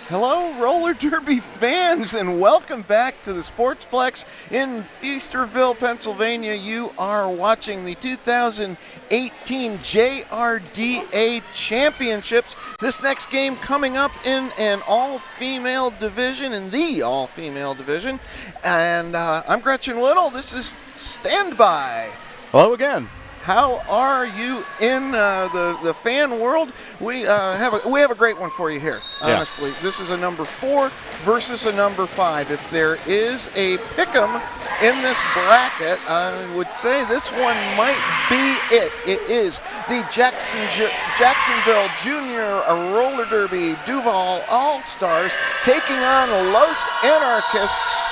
Hello, roller derby fans, and welcome back to the Sportsplex in Feasterville, Pennsylvania. You are watching the 2018 JRDA Championships. This next game coming up in an all-female division, in the all-female division. And I'm Gretchen Little. This is Standby. Hello again. How are you in the fan world? We have a great one for you here. Honestly, This is a number 4 versus a number 5. If there is a pick'em in this bracket, I would say this one might be it. It is the Jacksonville Junior Roller Derby Duval All-Stars taking on Los Anarchists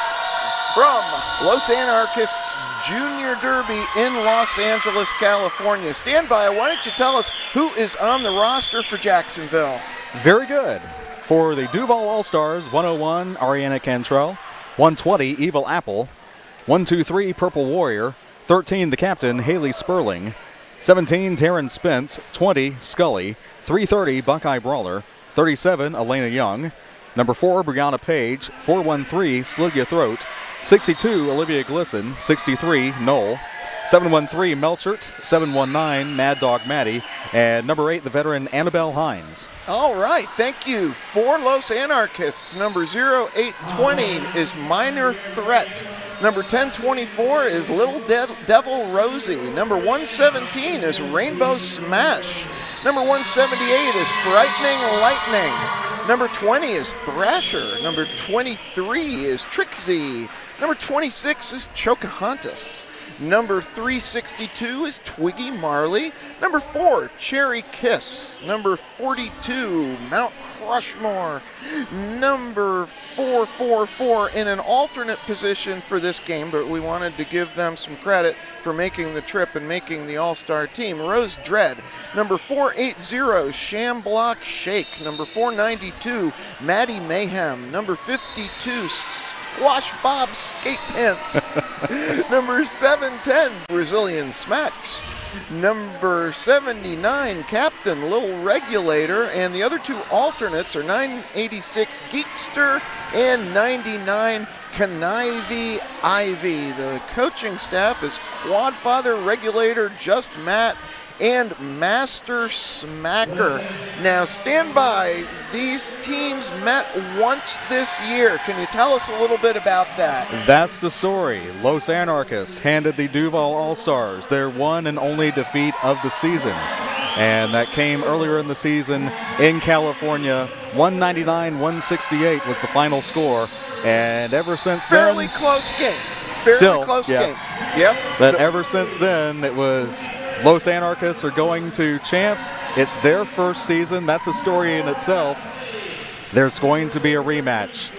from Los Anarchists Junior Derby in Los Angeles, California. Standby, why don't you tell us who is on the roster for Jacksonville? Very good. For the Duval All-Stars, 101, Ariana Cantrell, 120, Evil Apple, 123, Purple Warrior, 13, the captain, Haley Sperling, 17, Taryn Spence, 20, Scully, 330, Buckeye Brawler, 37, Elena Young, number 4, Brianna Page, 413, Slit Ya Throat, 62, Olivia Glisson, 63, Noel, 713, Melchert, 719, Mad Dog Maddie, and number 8, the veteran Annabelle Hines. All right, thank you. For Los Anarchists, number 0820 is Minor Threat. Number 1024 is Little Devil Rosie. Number 117 is Rainbow Smash. Number 178 is Frightening Lightning. Number 20 is Thrasher. Number 23 is Trixie. Number 26 is Chocahontas. Number 362 is Twiggy Marley. Number 4, Cherry Kiss. Number 42, Mount Crushmore. Number 444 in an alternate position for this game, but we wanted to give them some credit for making the trip and making the all-star team. Rose Dread. Number 480, Shamblock Shake. Number 492, Maddie Mayhem. Number 52, Squash Bob Skate Pants. Number 710, Brazilian Smacks. Number 79, Captain Little Regulator. And the other two alternates are 986, Geekster, and 99, Connivey Ivy. The coaching staff is Quadfather, Regulator, Just Matt, and Master Smacker. Now, stand by. These teams met once this year. Can you tell us a little bit about that? That's the story. Los Anarchists handed the Duval All-Stars their one and only defeat of the season. And that came earlier in the season in California. 199-168 was the final score. And ever since then... Fairly close game. Fairly close game. Yep. But ever since then, it was... Los Anarchists are going to champs. It's their first season. That's a story in itself. There's going to be a rematch.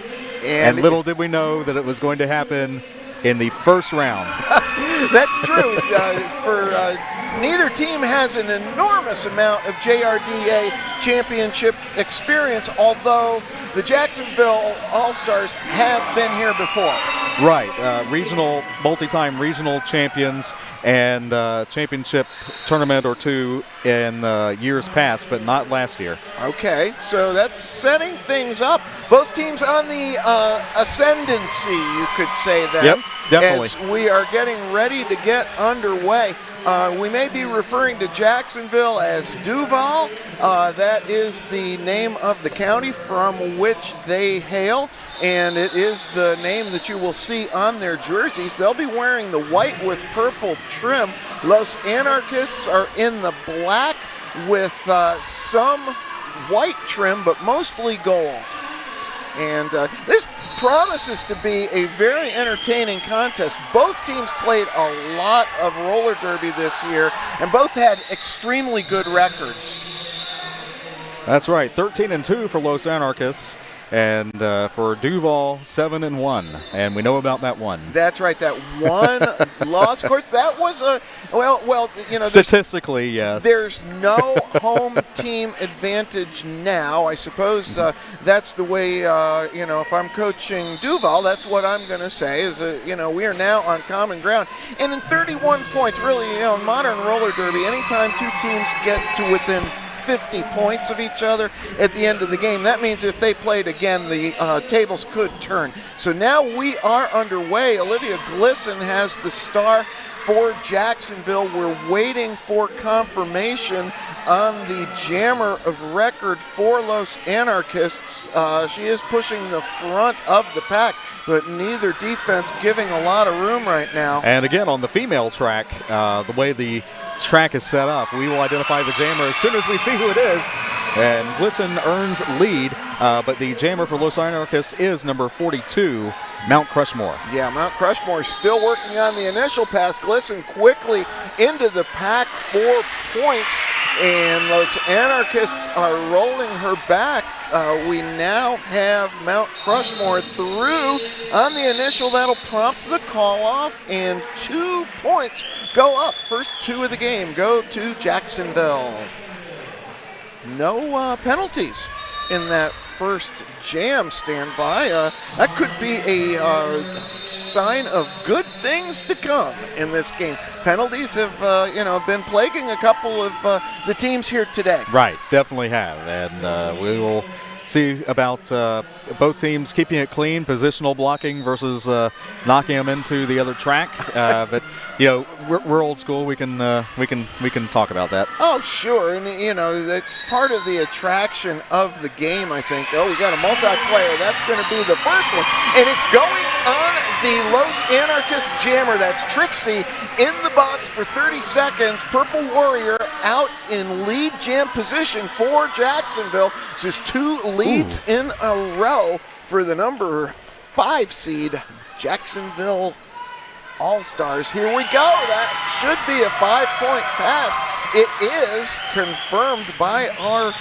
And little did we know that it was going to happen in the first round. That's true. Neither team has an enormous amount of JRDA championship experience, although the Jacksonville All-Stars have been here before. Right. Multi-time regional champions and championship tournament or two in years past, but not last year. Okay, so that's setting things up. Both teams on the ascendancy, you could say that. Yep, definitely. As we are getting ready to get underway. We may be referring to Jacksonville as Duval. That is the name of the county from which they hail, and it is the name that you will see on their jerseys. They'll be wearing the white with purple trim. Los Anarchists are in the black with some white trim, but mostly gold. And this promises to be a very entertaining contest. Both teams played a lot of roller derby this year, and both had extremely good records. That's right, 13-2 for Los Anarchists, and for Duval, 7-1, and we know about that one. That's right, that one loss. Of course, that was statistically, yes. There's no home team advantage now. I suppose that's the way. If I'm coaching Duval, that's what I'm going to say. Is we are now on common ground, and in 31 points, really, in modern roller derby, anytime two teams get to within 50 points of each other at the end of the game. That means if they played again, the tables could turn. So now we are underway. Olivia Glisson has the star for Jacksonville. We're waiting for confirmation on the jammer of record for Los Anarchists. She is pushing the front of the pack, but neither defense giving a lot of room right now. And again, on the female track, the way the track is set up, we will identify the jammer as soon as we see who it is. And Glisson earns lead, but the jammer for Los Anarchists is number 42, Mount Crushmore. Yeah, Mount Crushmore still working on the initial pass. Glisson quickly into the pack, 4 points, and Los Anarchists are rolling her back. We now have Mount Crushmore through on the initial. That'll prompt the call-off, and 2 points go up. First 2 of the game go to Jacksonville. No penalties in that first jam. Stand by. That could be a sign of good things to come in this game. Penalties have been plaguing a couple of the teams here today. Right, definitely have, and we will see about both teams keeping it clean, positional blocking versus knocking them into the other track. But we're old school. We can talk about that. Oh, sure, and that's part of the attraction of the game, I think. Oh, we got a multiplayer. That's going to be the first one, and it's going on the Los Anarchist jammer. That's Trixie in the box for 30 seconds. Purple Warrior out in lead jam position for Jacksonville. This is 2 leads in a row for the number 5 seed Jacksonville All-Stars. Here we go. That should be a 5-point pass. It is confirmed by our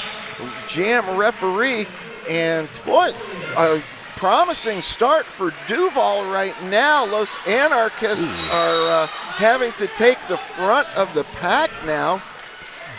jam referee. And what a promising start for Duval right now. Los Anarchists are having to take the front of the pack now.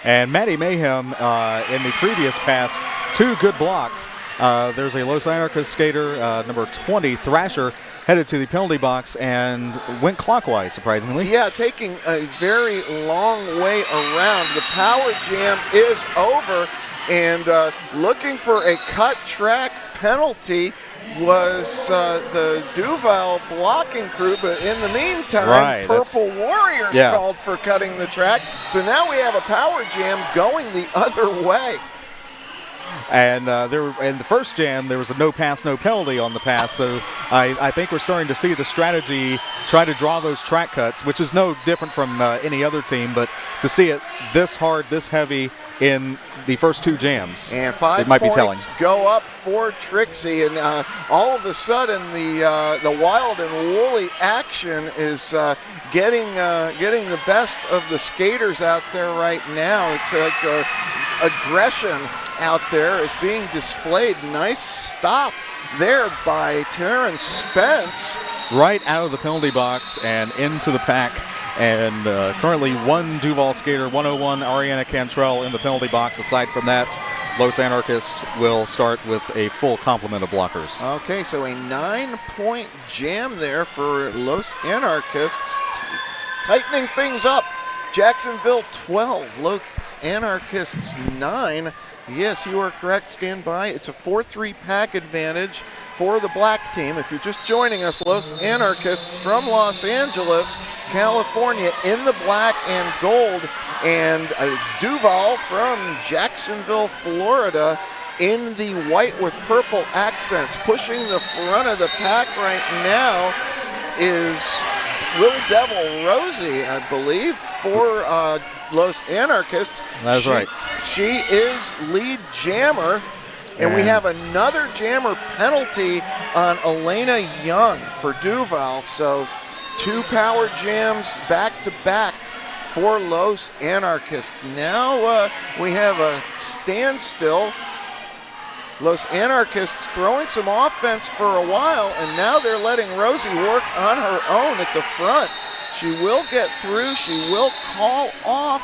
And Maddie Mayhem in the previous pass, 2 good blocks. There's a Los Anarchist skater, number 20, Thrasher, headed to the penalty box and went clockwise, surprisingly. Yeah, taking a very long way around. The power jam is over, and looking for a cut track penalty was the Duval blocking crew, but in the meantime, Purple Warriors called for cutting the track. So now we have a power jam going the other way. And in the first jam, there was a no pass, no penalty on the pass. So I think we're starting to see the strategy try to draw those track cuts, which is no different from any other team. But to see it this hard, this heavy in the first 2 jams, and 5 it might points be telling. Go up for Trixie, and all of a sudden the wild and woolly action is getting the best of the skaters out there right now. It's like aggression out there is being displayed. Nice stop there by Terrence Spence. Right out of the penalty box and into the pack. And currently 1 Duval skater, 101 Ariana Cantrell in the penalty box. Aside from that, Los Anarchists will start with a full complement of blockers. Okay, so a 9-point jam there for Los Anarchists, tightening things up. Jacksonville 12, Los Anarchists 9. Yes, you are correct. Stand by. It's a 4-3 pack advantage for the black team. If you're just joining us, Los Anarchists from Los Angeles, California in the black and gold, and Duval from Jacksonville, Florida in the white with purple accents. Pushing the front of the pack right now is Little Devil Rosie, I believe, for Los Anarchists. That's right. She is lead jammer, and we have another jammer penalty on Elena Young for Duval. So 2 power jams back to back for Los Anarchists. Now we have a standstill. Los Anarchists throwing some offense for a while, and now they're letting Rosie work on her own at the front. She will get through. She will call off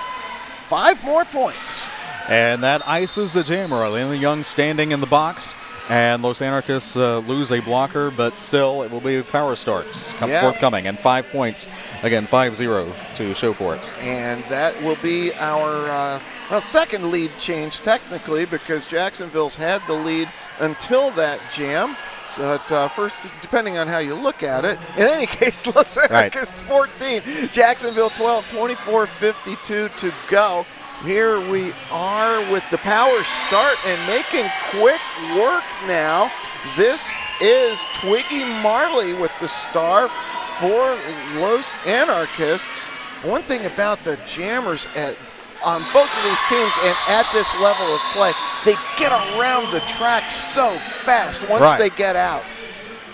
5 more points. And that ices the jammer. Elena Young standing in the box. And Los Anarchists lose a blocker, but still it will be power starts Yeah. forthcoming. And 5 points, again, 5-0 to show for it. And that will be our second lead change technically, because Jacksonville's had the lead until that jam. So first, depending on how you look at it. In any case, Los Anarchists 14, Jacksonville 12, 24:52 to go. Here we are with the power start and making quick work now. This is Twiggy Marley with the star for Los Anarchists. One thing about the jammers on both of these teams and at this level of play, they get around the track so fast once they get out.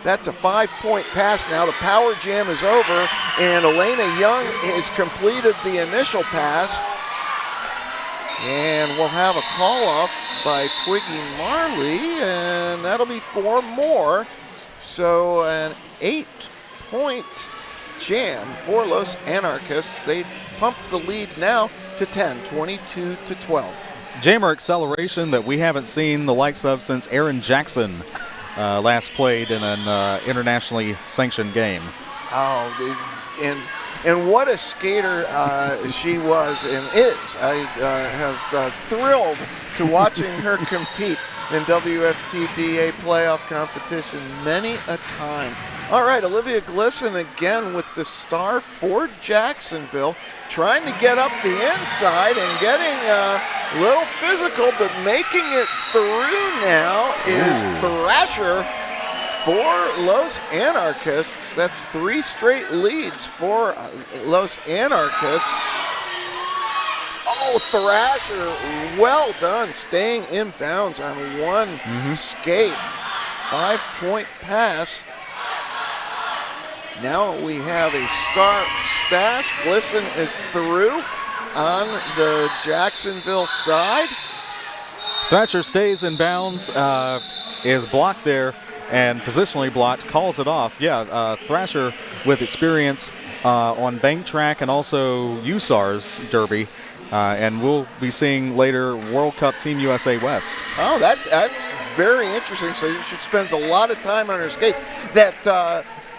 That's a 5-point pass now. The power jam is over, and Elena Young has completed the initial pass. And we'll have a call-off by Twiggy Marley, and that'll be 4 more. So an 8-point jam for Los Anarchists. They pump the lead now to 10, 22-12. Jammer acceleration that we haven't seen the likes of since Aaron Jackson last played in an internationally sanctioned game. Oh, and what a skater she was and is. I have thrilled to watching her compete in WFTDA playoff competition many a time. All right, Olivia Glisson again with the star for Jacksonville, trying to get up the inside and getting a little physical, but making it through now is Thrasher for Los Anarchists. That's 3 straight leads for Los Anarchists. Oh, Thrasher, well done, staying in bounds on one skate. 5-point pass. Now we have a star stash. Glisson is through on the Jacksonville side. Thrasher stays in bounds, is blocked there, and positionally blocked, calls it off. Thrasher with experience on bank track and also USAR's Derby, and we'll be seeing later World Cup Team USA West. Oh, that's very interesting. So she spends a lot of time on her skates.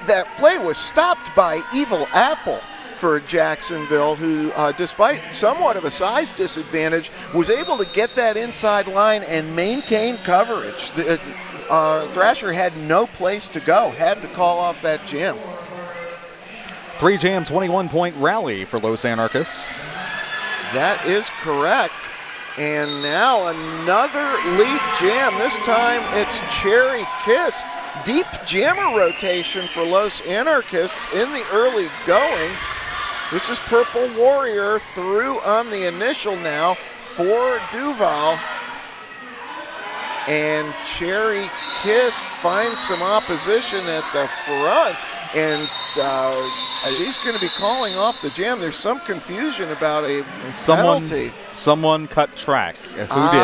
That play was stopped by Evil Apple for Jacksonville, who, despite somewhat of a size disadvantage, was able to get that inside line and maintain coverage. Thrasher had no place to go, had to call off that jam. 3-jam, 21-point rally for Los Anarchists. That is correct. And now another lead jam. This time it's Cherry Kiss. Deep jammer rotation for Los Anarchists in the early going. This is Purple Warrior through on the initial now for Duval. And Cherry Kiss finds some opposition at the front, and she's going to be calling off the jam. There's some confusion about a penalty. Someone cut track. Who did?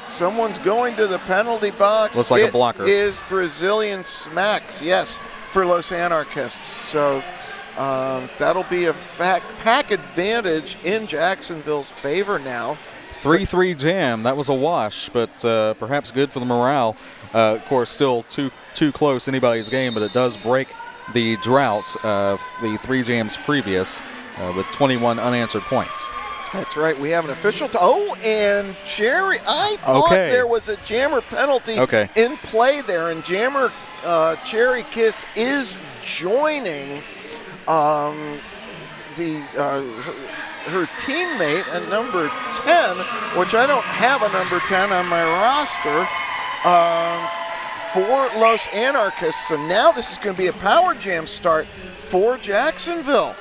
Someone's going to the penalty box. Looks like a blocker. It is Brazilian Smacks, yes, for Los Anarchists. So that'll be a pack advantage in Jacksonville's favor now. 3-3 jam. That was a wash, but perhaps good for the morale. Of course, still too close anybody's game, but it does break the drought of the 3 jams previous with 21 unanswered points. That's right. We have an official. And Cherry, I thought there was a jammer penalty in play there, and jammer Cherry Kiss is joining her teammate at number 10, which I don't have a number 10 on my roster, for Los Anarchists. So now this is going to be a power jam start for Jacksonville.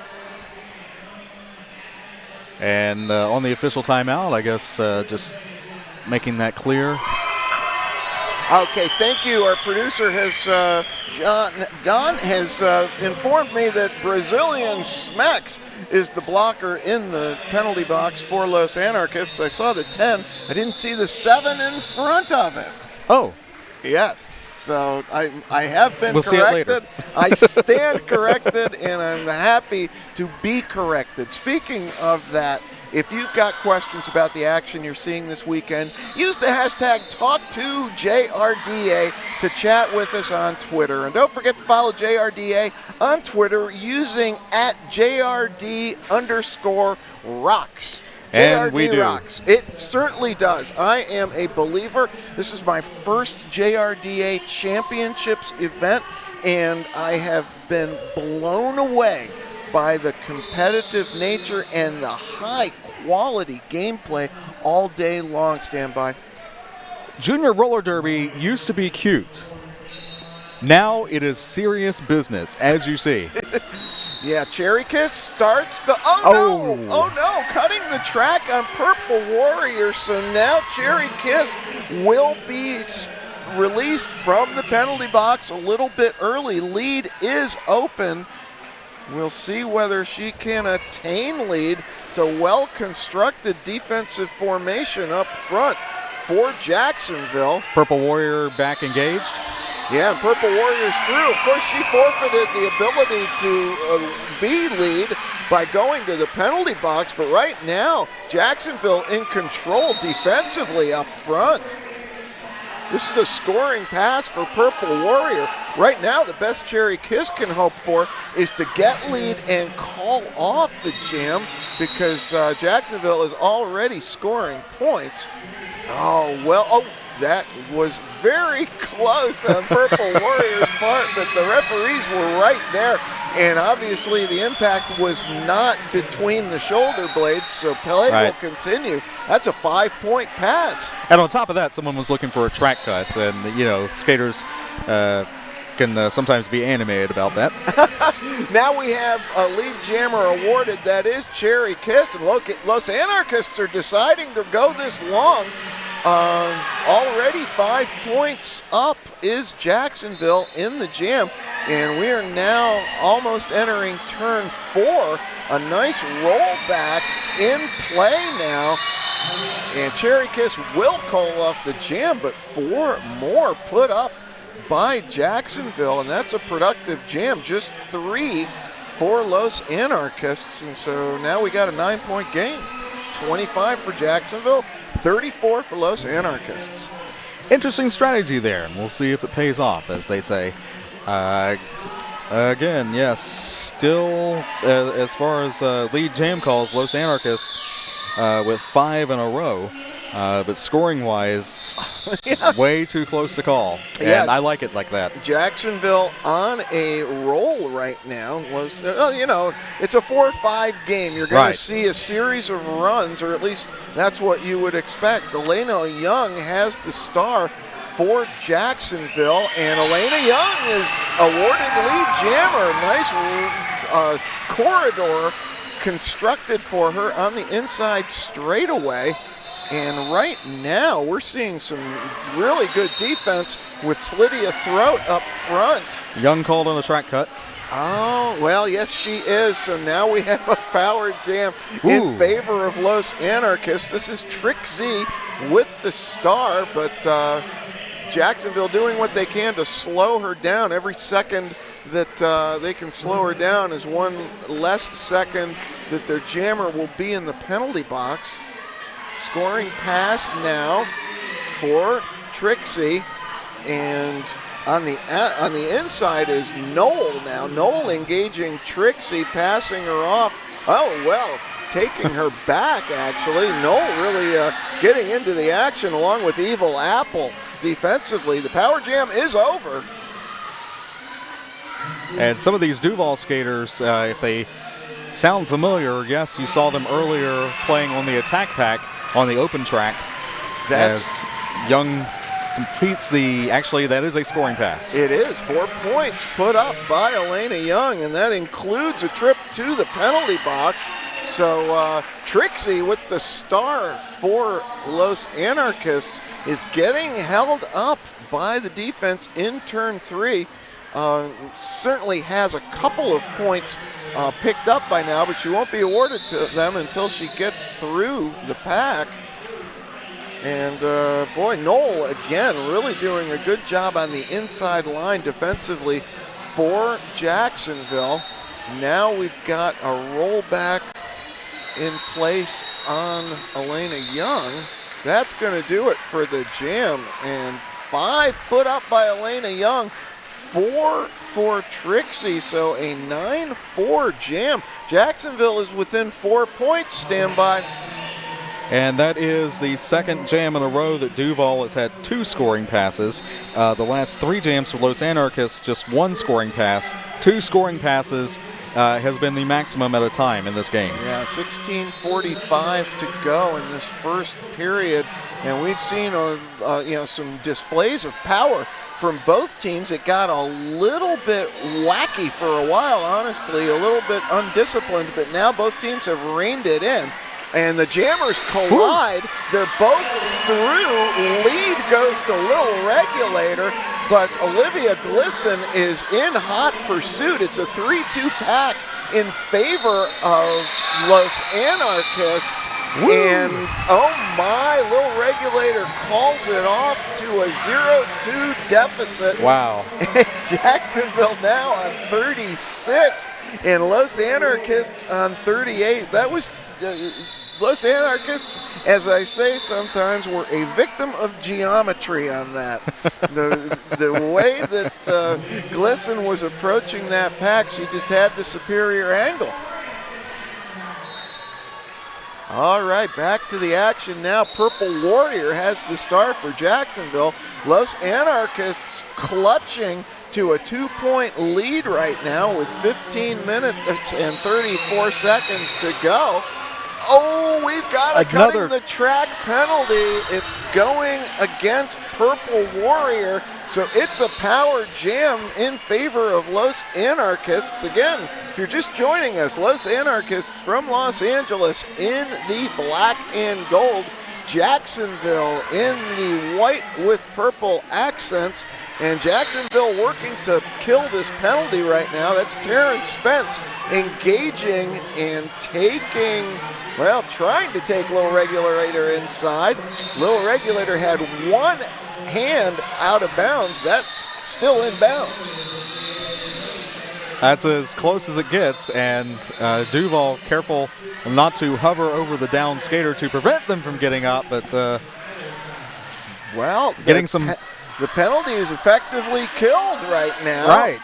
And on the official timeout, I guess just making that clear. Okay, thank you. Our producer has, Don has informed me that Brazilian Smacks is the blocker in the penalty box for Los Anarchists. I saw the 10. I didn't see the 7 in front of it. Oh. Yes. So I have been corrected. See it later. I stand corrected, and I'm happy to be corrected. Speaking of that, if you've got questions about the action you're seeing this weekend, use the hashtag #TalkToJRDA to chat with us on Twitter. And don't forget to follow JRDA on Twitter using @JRD_rocks. And we do. Rocks. It certainly does. I am a believer. This is my first JRDA Championships event, and I have been blown away by the competitive nature and the high-quality gameplay all day long. Stand by. Junior roller derby used to be cute. Now it is serious business, as you see. Yeah, Cherry Kiss starts the... Oh, no! Cutting the track on Purple Warrior. So now Cherry Kiss will be released from the penalty box a little bit early. Lead is open. We'll see whether she can attain lead. It's a well-constructed defensive formation up front for Jacksonville. Purple Warrior back engaged. Yeah, and Purple Warrior's through. Of course, she forfeited the ability to be lead by going to the penalty box, but right now, Jacksonville in control defensively up front. This is a scoring pass for Purple Warrior. Right now, the best Cherry Kiss can hope for is to get lead and call off the jam, because Jacksonville is already scoring points. That was very close on Purple Warrior's part, but the referees were right there. And obviously the impact was not between the shoulder blades, so play will continue. That's a 5-point pass. And on top of that, someone was looking for a track cut, and, skaters can sometimes be animated about that. Now we have a lead jammer awarded. That is Cherry Kiss, and Los Anarchists are deciding to go this long. Already 5 points up is Jacksonville in the jam, and we are now almost entering turn 4. A nice rollback in play now, and Cherry Kiss will call off the jam, but 4 more put up by Jacksonville, and that's a productive jam. Just 3 for Los Anarchists, and so now we got a 9-point game. 25 for Jacksonville, 34 for Los Anarchists. Interesting strategy there, and we'll see if it pays off, as they say. Again, yes, still, as far as lead jam calls, Los Anarchists with 5 in a row. But scoring-wise, way too close to call. And I like it like that. Jacksonville on a roll right now. It's a 4-5 game. You're going to see a series of runs, or at least that's what you would expect. Elena Young has the star for Jacksonville, and Elena Young is awarded lead jammer. Nice corridor constructed for her on the inside straightaway. And right now, we're seeing some really good defense with Slydia Throat up front. Young called on the track cut. Oh, well, yes, she is. So now we have a power jam in favor of Los Anarchists. This is Trixie with the star, but Jacksonville doing what they can to slow her down. Every second that they can slow her down is one less second that their jammer will be in the penalty box. Scoring pass now for Trixie, and on the inside is Noel now. Noel engaging Trixie, passing her off. Oh, well, taking her back, actually. Noel really getting into the action along with Evil Apple defensively. The power jam is over. And some of these Duval skaters, if they sound familiar, yes, you saw them earlier playing on the attack pack on the open track. As Young completes that is a scoring pass. It is. 4 points put up by Elena Young, and that includes a trip to the penalty box. So Trixie with the star for Los Anarchists is getting held up by the defense in turn 3. Certainly has a couple of points picked up by now, but she won't be awarded to them until she gets through the pack. And Noel again really doing a good job on the inside line defensively for Jacksonville. Now we've got a rollback in place on Elena Young. That's going to do it for the jam. And 5 put up by Elena Young, 4 for Trixie, so a 9-4 jam. Jacksonville is within 4 points. Stand by. And that is the second jam in a row that Duval has had 2 scoring passes. The last 3 jams for Los Anarchists, just 1 scoring pass. 2 scoring passes has been the maximum at a time in this game. Yeah, 16:45 to go in this first period, and we've seen some displays of power from both teams. It got a little bit wacky for a while, honestly, a little bit undisciplined, but now both teams have reined it in. And the jammers collide. They're both through. Lead goes to Little Regulator, but Olivia Glisson is in hot pursuit. It's a 3-2 pack in favor of Los Anarchists. Woo. And, oh my, Little Regulator calls it off to a 0-2 deficit. Wow. Jacksonville now on 36, and Los Anarchists on 38. That was... Los Anarchists, as I say sometimes, were a victim of geometry on that. the way that Glisson was approaching that pack, she just had the superior angle. All right, back to the action now. Purple Warrior has the start for Jacksonville. Los Anarchists clutching to a 2-point lead right now with 15 minutes and 34 seconds to go. Oh, we've got a cutting the track penalty. It's going against Purple Warrior, so it's a power jam in favor of Los Anarchists. Again, if you're just joining us, Los Anarchists from Los Angeles in the black and gold, Jacksonville in the white with purple accents, and Jacksonville working to kill this penalty right now. That's Terrence Spence engaging and taking... Well, trying to take Little Regulator inside. Little Regulator had one hand out of bounds. That's still in bounds. That's as close as it gets, and Duval careful not to hover over the down skater to prevent them from getting up, but the penalty is effectively killed right now. Right.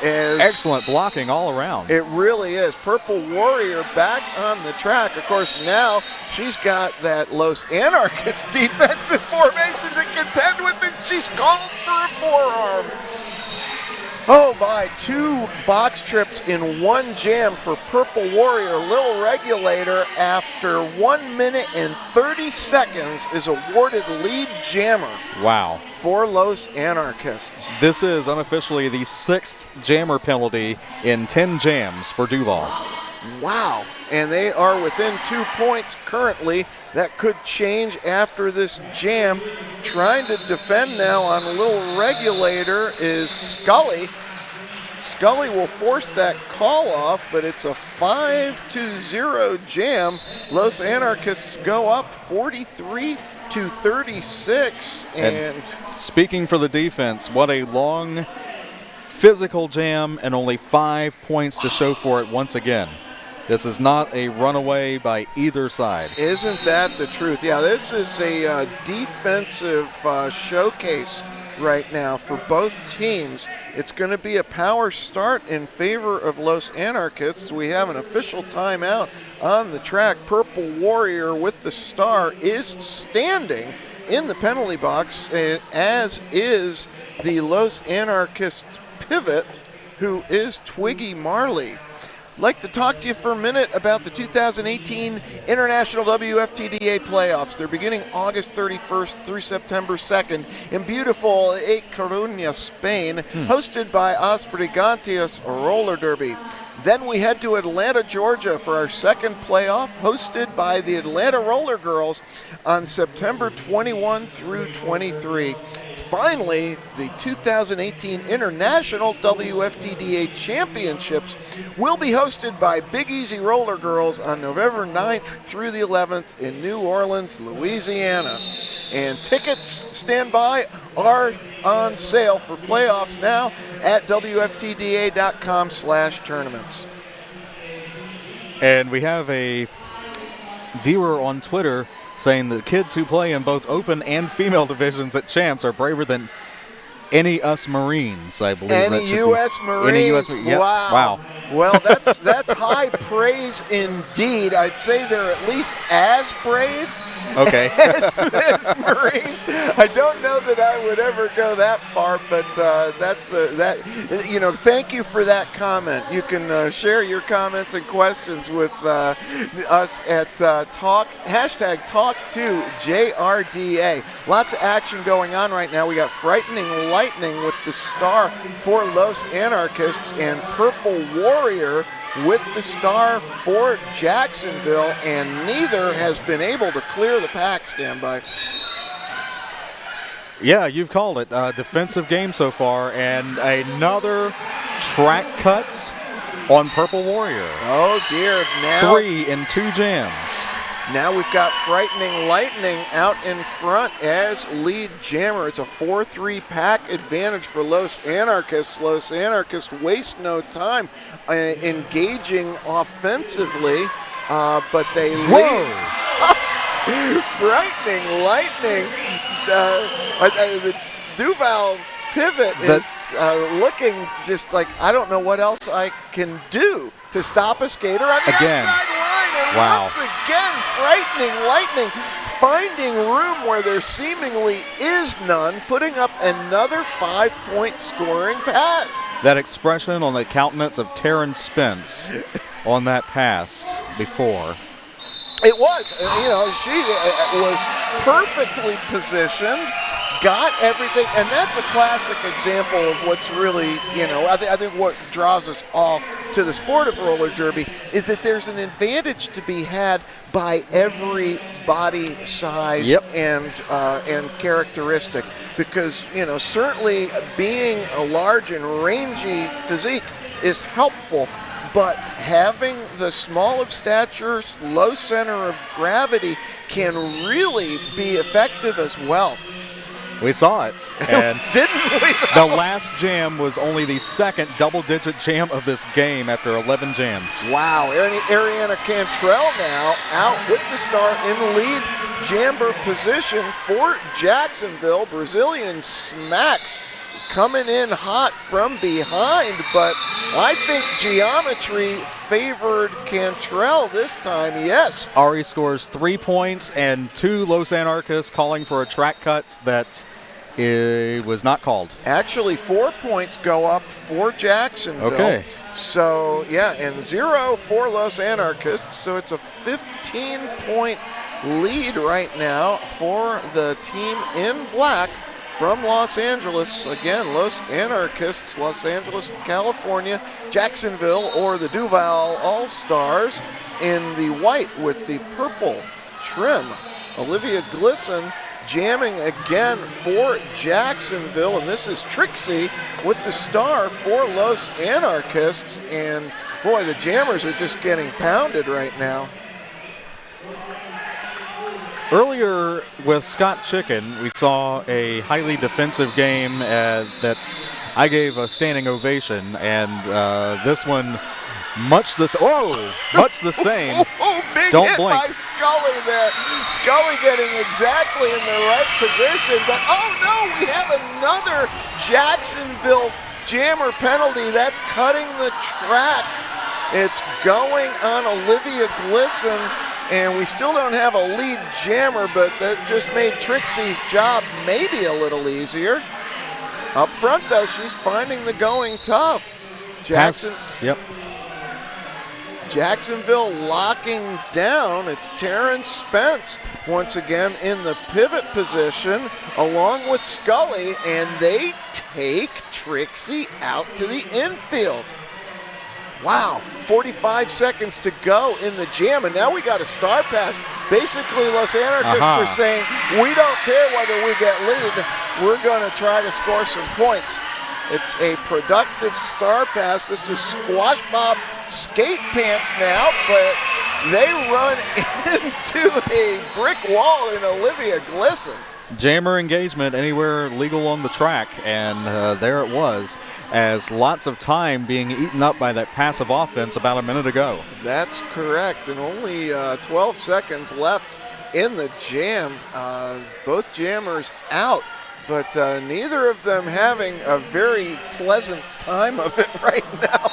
Excellent blocking all around. It really is. Purple Warrior back on the track. Of course, now she's got that Los Anarchist defensive formation to contend with, and she's called for a forearm. Oh my, 2 box trips in 1 jam for Purple Warrior. Little Regulator, after 1 minute and 30 seconds, is awarded lead jammer. Wow. For Los Anarchists. This is unofficially the 6th jammer penalty in 10 jams for Duval. Wow. And they are within 2 points currently. That could change after this jam. Trying to defend now on Little Regulator is Scully. Scully will force that call off, but it's a 5-0 jam. Los Anarchists go up 43-36. And speaking for the defense, what a long physical jam, and only 5 points to show for it once again. This is not a runaway by either side. Isn't that the truth? Yeah, this is a defensive showcase right now for both teams. It's going to be a power start in favor of Los Anarchists. We have an official timeout on the track. Purple Warrior with the star is standing in the penalty box, as is the Los Anarchists pivot, who is Twiggy Marley. I'd like to talk to you for a minute about the 2018 International WFTDA playoffs. They're beginning August 31st through September 2nd in beautiful A Coruña, Spain, hosted by Os Brigantes Roller Derby. Then we head to Atlanta, Georgia for our second playoff, hosted by the Atlanta Roller Girls on September 21 through 23. Finally, the 2018 International WFTDA Championships will be hosted by Big Easy Roller Girls on November 9th through the 11th in New Orleans, Louisiana. And tickets, stand by, are on sale for playoffs now at WFTDA.com/tournaments. And we have a viewer on Twitter saying the kids who play in both open and female divisions at Champs are braver than any us Marines, I believe. Any U.S. Marines. Yep. Wow. Well, that's high praise indeed. I'd say they're at least as brave Okay. as Marines. I don't know that I would ever go that far, but thank you for that comment. You can share your comments and questions with us at #Talk2JRDA. Lots of action going on right now. We got Frightening Lightning with the star for Los Anarchists and Purple Warrior with the star for Jacksonville, and neither has been able to clear the pack. Standby. Yeah, you've called it. Defensive game so far, and another track cut on Purple Warrior. Oh dear, now 3 in 2 jams. Now we've got Frightening Lightning out in front as lead jammer. It's a 4-3 pack advantage for Los Anarchists. Los Anarchists waste no time engaging offensively, but they lead. Frightening Lightning. Duval's pivot is looking just like, I don't know what else I can do to stop a skater on the outside line. And once again, Frightening Lightning finding room where there seemingly is none, putting up another 5-point scoring pass. That expression on the countenance of Taryn Spence on that pass before. It was. She was perfectly positioned, got everything, and that's a classic example of what's really, I think what draws us all to the sport of roller derby is that there's an advantage to be had by every body size and characteristic, because certainly being a large and rangy physique is helpful, but having the small of stature, low center of gravity can really be effective as well. We saw it. And didn't we? The last jam was only the second double-digit jam of this game after 11 jams. Wow. Ariana Cantrell now out with the star in the lead jammer position for Jacksonville. Brazilian smacks coming in hot from behind, but I think geometry favored Cantrell this time, yes. Ari scores 3 points, and 2 Los Anarchists calling for a track cut that was not called. Actually, 4 points go up for Jacksonville. Okay. So, yeah, and 0 for Los Anarchists, so it's a 15-point lead right now for the team in black from Los Angeles. Again, Los Anarchists, Los Angeles, California, Jacksonville, or the Duval All-Stars in the white with the purple trim. Olivia Glisson jamming again for Jacksonville, and this is Trixie with the star for Los Anarchists, and boy, the jammers are just getting pounded right now. Earlier with Scott Chicken, we saw a highly defensive game that I gave a standing ovation, and this one much the same. Big Don't hit blink. by Scully there. Scully getting exactly in the right position, but oh no, we have another Jacksonville jammer penalty. That's cutting the track. It's going on Olivia Glisson. And we still don't have a lead jammer, but that just made Trixie's job maybe a little easier. Up front, though, she's finding the going tough. Jacksonville locking down. It's Taryn Spence once again in the pivot position along with Scully, and they take Trixie out to the infield. Wow, 45 seconds to go in the jam, and now we got a star pass. Basically, Los Anarchists are saying, we don't care whether we get lead, we're going to try to score some points. It's a productive star pass. This is Squash Bob skate pants now, but they run into a brick wall in Olivia Glisson. Jammer engagement anywhere legal on the track, and there it was, as lots of time being eaten up by that passive offense about a minute ago. That's correct, and only 12 seconds left in the jam. Both jammers out, but neither of them having a very pleasant time of it right now.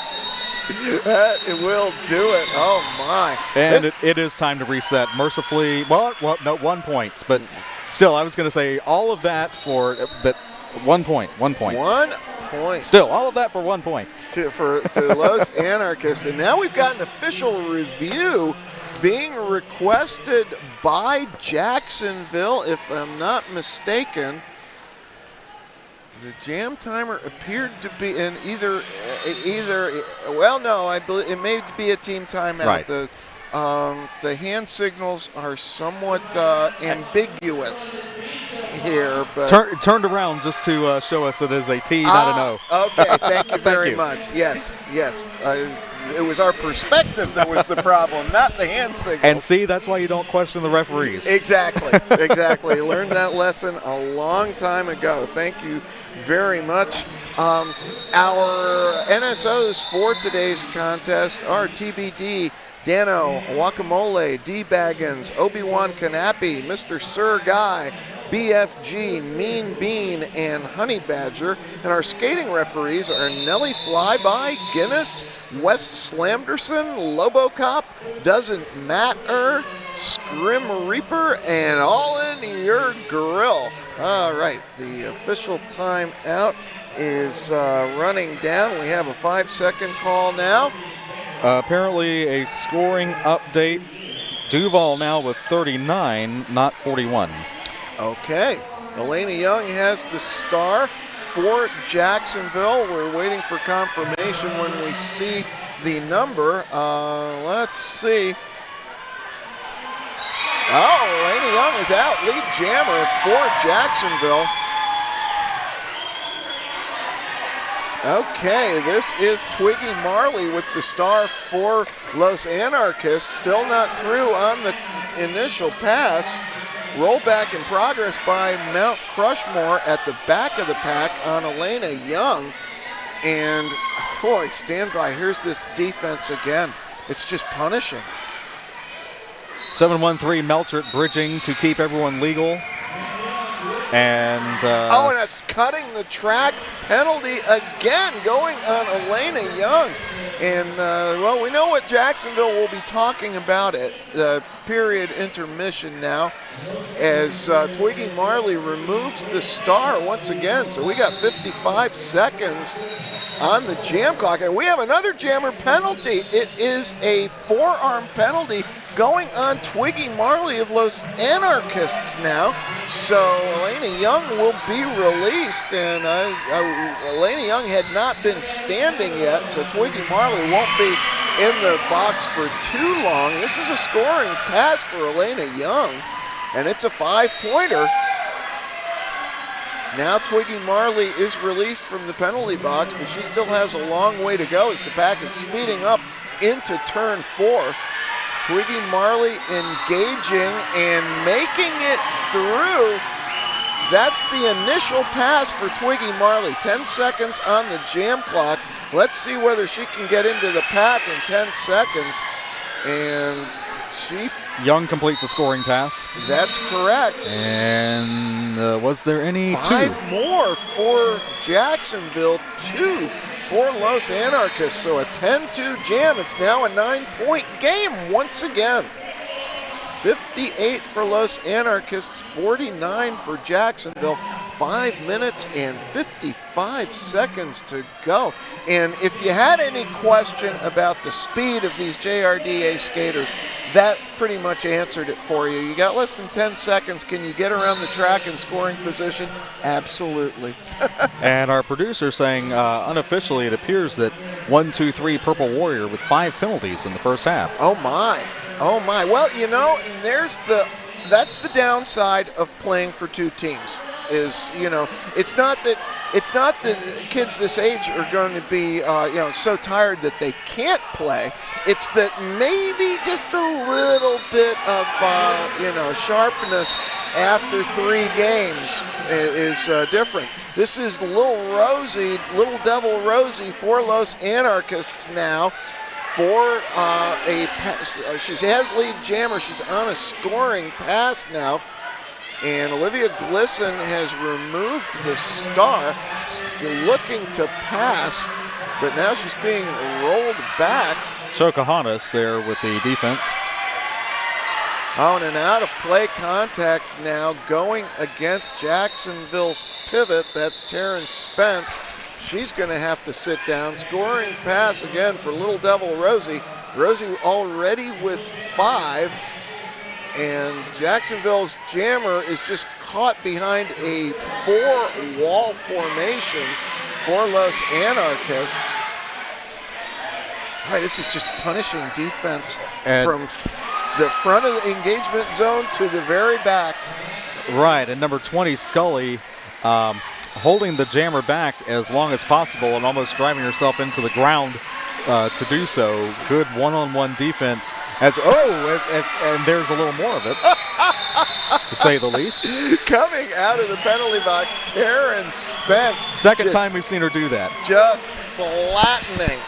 That will do it. Oh, my. And it is time to reset. Mercifully, well, no, 1 point. But still, I was going to say all of that for, but 1 point. 1 point. 1 point. Still, all of that for 1 point. To Los Anarchists. And now we've got an official review being requested by Jacksonville, if I'm not mistaken. The jam timer appeared to be in either. Well, no, I believe it may be a team timeout. Right. The hand signals are somewhat ambiguous here, but Turned around just to show us it is a T, not an O. Okay, thank you very you. much. Yes. It was our perspective that was the problem, not the hand signals. And see, that's why you don't question the referees. Exactly. Learned that lesson a long time ago. Thank you very much. Our NSOs for today's contest are TBD, Dano, Guacamole, D. Baggins, Obi-Wan Kanapi, Mr. Sir Guy, BFG, Mean Bean, and Honey Badger. And our skating referees are Nelly Flyby, Guinness, West Slamderson, Lobocop, Doesn't Matter, Scrim Reaper, and All in Your Grill. All right, the official timeout is running down. We have a 5-second call now. Apparently a scoring update. Duval now with 39, not 41. Okay, Elena Young has the star for Jacksonville. We're waiting for confirmation when we see the number. Let's see. Oh, Elena Young is out, lead jammer for Jacksonville. Okay, this is Twiggy Marley with the star for Los Anarchists. Still not through on the initial pass. Rollback in progress by Mount Crushmore at the back of the pack on Elena Young. And, boy, stand by. Here's this defense again. It's just punishing. 7-1-3 Melchert bridging to keep everyone legal. And and it's cutting the track penalty again going on Elena Young. And, well, we know what Jacksonville will be talking about at the period intermission now as Twiggy Marley removes the star once again. So we got 55 seconds on the jam clock. And we have another jammer penalty. It is a forearm penalty going on Twiggy Marley of Los Anarchists now. So Elena Young will be released, and Elena Young had not been standing yet, so Twiggy Marley won't be in the box for too long. This is a scoring pass for Elena Young, and it's a 5-pointer. Now Twiggy Marley is released from the penalty box, but she still has a long way to go as the pack is speeding up into turn 4. Twiggy Marley engaging and making it through. That's the initial pass for Twiggy Marley. 10 seconds on the jam clock. Let's see whether she can get into the pack in 10 seconds. And Young completes a scoring pass. That's correct. And was there any 5 more for Jacksonville, 2 for Los Anarchists. So a 10-2 jam. It's now a 9-point game once again. 58 for Los Anarchists, 49 for Jacksonville. 5 minutes and 55 seconds to go. And if you had any question about the speed of these JRDA skaters, that pretty much answered it for you. You got less than 10 seconds. Can you get around the track in scoring position? Absolutely. And our producer saying unofficially it appears that 1-2-3 Purple Warrior with 5 penalties in the first half. Oh my. Well, you know, that's the downside of playing for 2 teams. is, it's not that kids this age are going to be, so tired that they can't play. It's that maybe just a little bit of, sharpness after 3 games is different. This is Little Devil Rosie for Los Anarchists now. For a pass. She has lead jammer. She's on a scoring pass now. And Olivia Glisson has removed the star. She's looking to pass, but now she's being rolled back. Chokahanas there with the defense. Oh, and an out-of-play contact now going against Jacksonville's pivot. That's Taryn Spence. She's going to have to sit down. Scoring pass again for Little Devil Rosie. Rosie already with 5. And Jacksonville's jammer is just caught behind a 4-wall formation for Los Anarchists. All right, this is just punishing defense from the front of the engagement zone to the very back. Right, and number 20, Scully, holding the jammer back as long as possible and almost driving herself into the ground to do so. Good one-on-one defense. And there's a little more of it, to say the least. Coming out of the penalty box, Taryn Spence. Second time we've seen her do that. Just flattening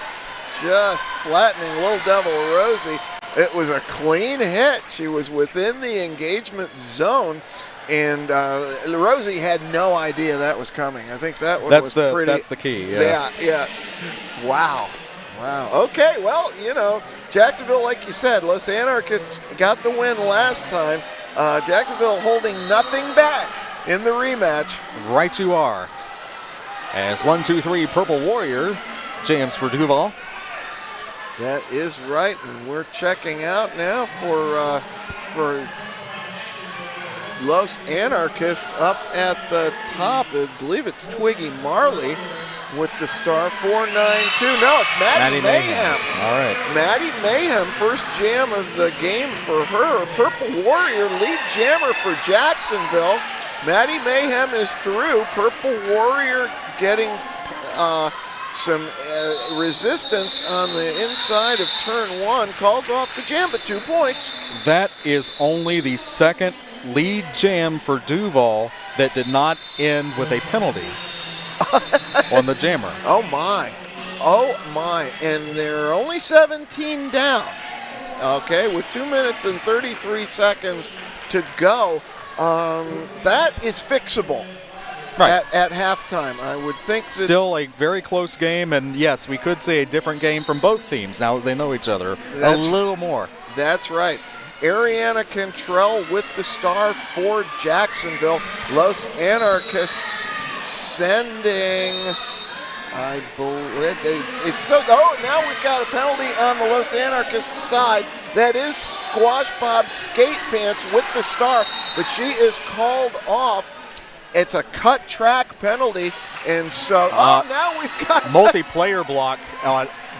Little Devil Rosie. It was a clean hit. She was within the engagement zone. And Rosie had no idea that was coming. I think that one was pretty. That's the key. Yeah. Wow. Okay, well, Jacksonville, like you said, Los Anarchists got the win last time. Jacksonville holding nothing back in the rematch. Right you are. As 1-2-3 Purple Warrior jams for Duval. That is right, and we're checking out now for Los Anarchists up at the top. I believe it's Twiggy Marley with the star 492. No, it's Maddie Mayhem. All right. Maddie Mayhem, first jam of the game for her. Purple Warrior, lead jammer for Jacksonville. Maddie Mayhem is through. Purple Warrior getting some resistance on the inside of turn 1. Calls off the jam, but 2 points. That is only the second lead jam for Duval that did not end with a penalty on the jammer. Oh my. And they're only 17 down. Okay, with 2 minutes and 33 seconds to go. That is fixable. Right. At halftime, I would think that. Still a very close game, and yes, we could say a different game from both teams. Now they know each other a little more. That's right. Ariana Cantrell with the star for Jacksonville. Los Anarchists sending, I believe, now we've got a penalty on the Los Anarchists side. That is Squash Bob Skate Pants with the star, but she is called off. It's a cut track penalty, and so now we've got multiplayer block.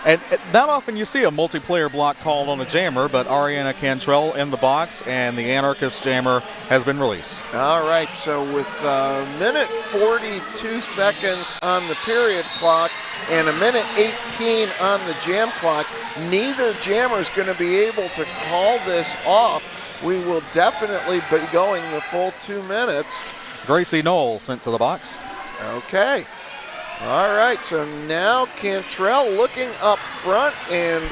And not often you see a multiplayer block called on a jammer, but Ariana Cantrell in the box, and the Anarchist jammer has been released. All right, so with a minute 42 seconds on the period clock and a minute 18 on the jam clock, neither jammer is going to be able to call this off. We will definitely be going the full 2 minutes. Gracie Knoll sent to the box. Okay. All right, so now Cantrell looking up front and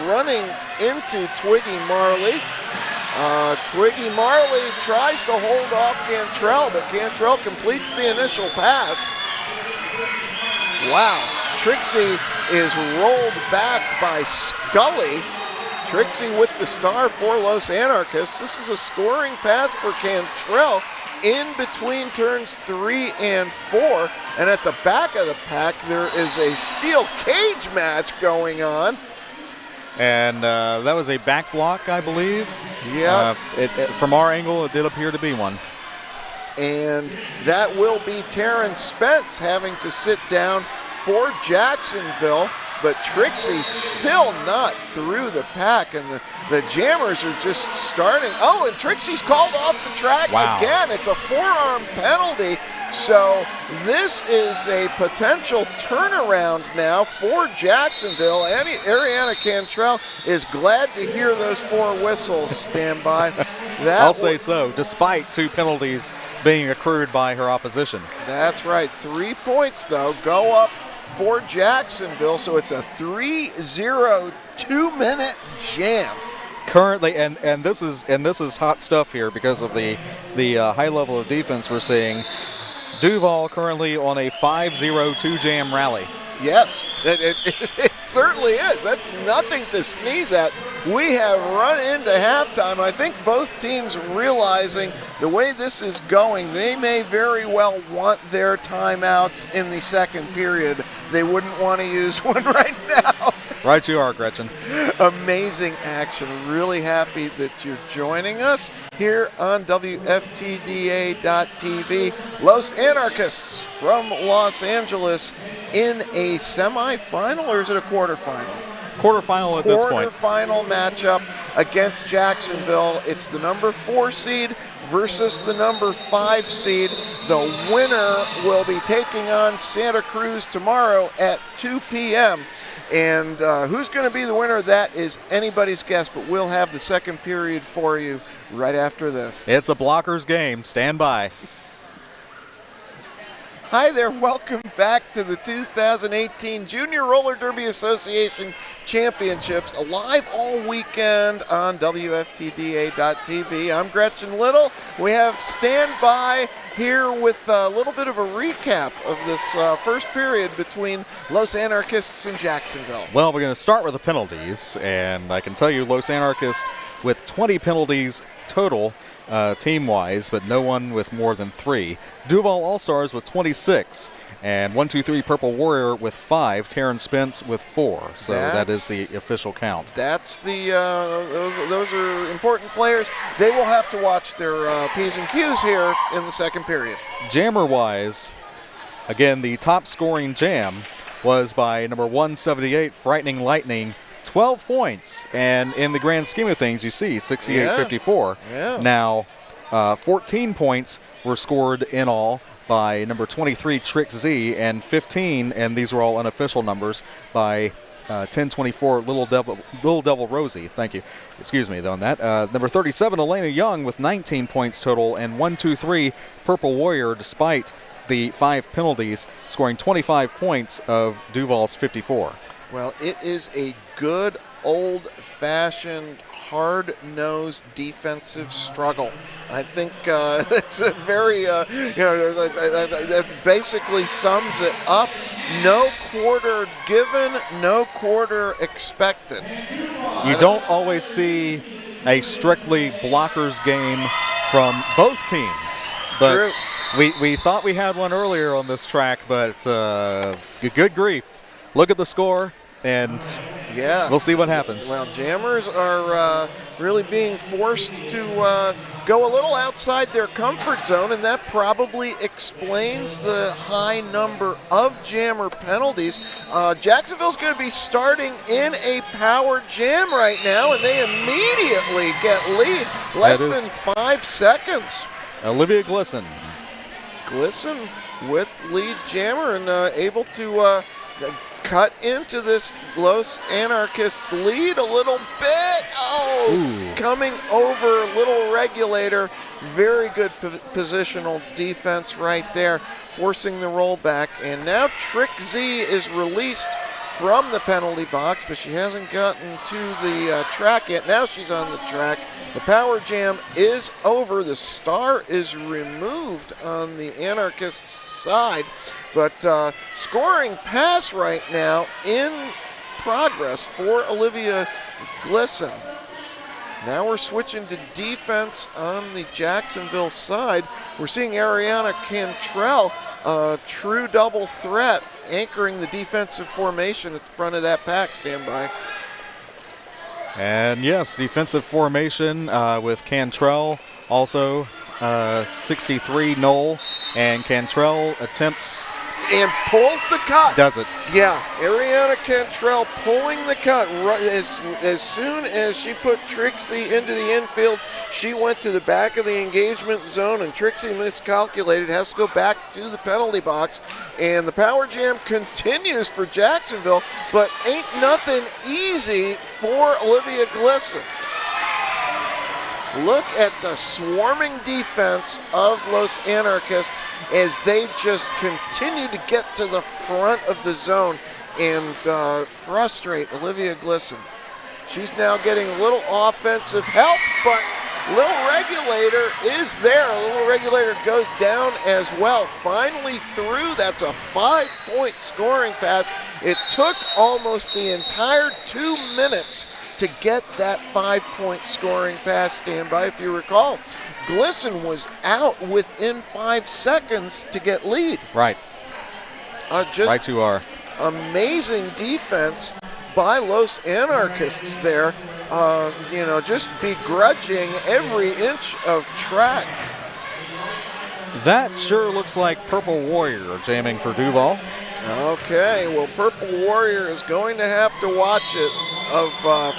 running into Twiggy Marley. Twiggy Marley tries to hold off Cantrell, but Cantrell completes the initial pass. Wow, Trixie is rolled back by Scully. Trixie with the star for Los Anarchists. This is a scoring pass for Cantrell in between turns 3 and 4. And at the back of the pack, there is a steel cage match going on. And that was a back block, I believe. Yeah. From our angle, it did appear to be one. And that will be Taryn Spence having to sit down for Jacksonville. But Trixie still not through the pack, and the jammers are just starting. Oh, and Trixie's called off the track again. It's a forearm penalty So this is a potential turnaround now for Jacksonville. Ariana Cantrell is glad to hear those 4 whistles. Stand by. I'll say so, despite 2 penalties being accrued by her opposition. That's right. 3 points, though, go up for Jacksonville. So it's a 3-0 2-minute jam. Currently, and this is hot stuff here because of the high level of defense we're seeing. Duval currently on a 5-0 jam rally. Yes, it certainly is. That's nothing to sneeze at. We have run into halftime. I think both teams realizing the way this is going, they may very well want their timeouts in the second period. They wouldn't want to use one right now. Right you are, Gretchen. Amazing action. Really happy that you're joining us here on WFTDA.TV. Los Anarchists from Los Angeles in a semifinal, or is it a quarterfinal? Quarterfinal at this point. Quarterfinal matchup against Jacksonville. It's the number 4 seed versus the number 5 seed. The winner will be taking on Santa Cruz tomorrow at 2 p.m. And who's going to be the winner? That is anybody's guess, but we'll have the second period for you right after this. It's a blockers game. Stand by. Hi there, welcome back to the 2018 Junior Roller Derby Association Championships, live all weekend on WFTDA.TV. I'm Gretchen Little. We have standby here with a little bit of a recap of this first period between Los Anarchists and Jacksonville. Well, we're going to start with the penalties, and I can tell you Los Anarchists with 20 penalties total team-wise, but no one with more than 3. Duval All-Stars with 26, and 1, 2, 3 Purple Warrior with 5, Taryn Spence with 4. So that is the official count. That's the those are important players. They will have to watch their P's and Q's here in the second period. Jammer-wise, again, the top-scoring jam was by number 178, Frightening Lightning, 12 points, and in the grand scheme of things, you see 68-54. Yeah. Now, 14 points were scored in all by number 23, Trick Z, and 15, and these were all unofficial numbers, by 10-24, Little Devil Rosie. Thank you. Excuse me, though, on that. Number 37, Elena Young with 19 points total, and 1, 2, 3 Purple Warrior, despite the 5 penalties, scoring 25 points of Duval's 54. Well, it is a good old-fashioned, hard-nosed defensive struggle. I think it's a very, that basically sums it up. No quarter given, no quarter expected. You don't always see a strictly blockers game from both teams. But True. We thought we had one earlier on this track, but good grief. Look at the score, and we'll see what happens. Well, Jammers are really being forced to go a little outside their comfort zone, and that probably explains the high number of Jammer penalties. Jacksonville's going to be starting in a power jam right now, and they immediately get lead. Less than 5 seconds. Olivia Glisson. Glisson with lead Jammer and able to cut into this Los Anarchists lead a little bit. Coming over Little Regulator. Very good positional defense right there, forcing the rollback. And now Trick Z is released from the penalty box, but she hasn't gotten to the track yet. Now she's on the track. The power jam is over. The star is removed on the Anarchists' side. But scoring pass right now in progress for Olivia Glisson. Now we're switching to defense on the Jacksonville side. We're seeing Ariana Cantrell, true double threat, anchoring the defensive formation at the front of that pack. Stand by. And yes, defensive formation with Cantrell, also 63 Knoll, and Cantrell attempts and pulls the cut. Does it? Yeah, Ariana Cantrell pulling the cut. As soon as she put Trixie into the infield, she went to the back of the engagement zone, and Trixie miscalculated, has to go back to the penalty box. And the power jam continues for Jacksonville, but ain't nothing easy for Olivia Glisson. Look at the swarming defense of Los Anarchists as they just continue to get to the front of the zone and frustrate Olivia Glisson. She's now getting a little offensive help, but Little Regulator is there. Little Regulator goes down as well. Finally through. That's a 5-point scoring pass. It took almost the entire 2 minutes to get that 5-point scoring pass. Stand by if you recall. Glisson was out within 5 seconds to get lead. Right. Just right you are. Amazing defense by Los Anarchists there. Just begrudging every inch of track. That sure looks like Purple Warrior jamming for Duval. Okay, well, Purple Warrior is going to have to watch it of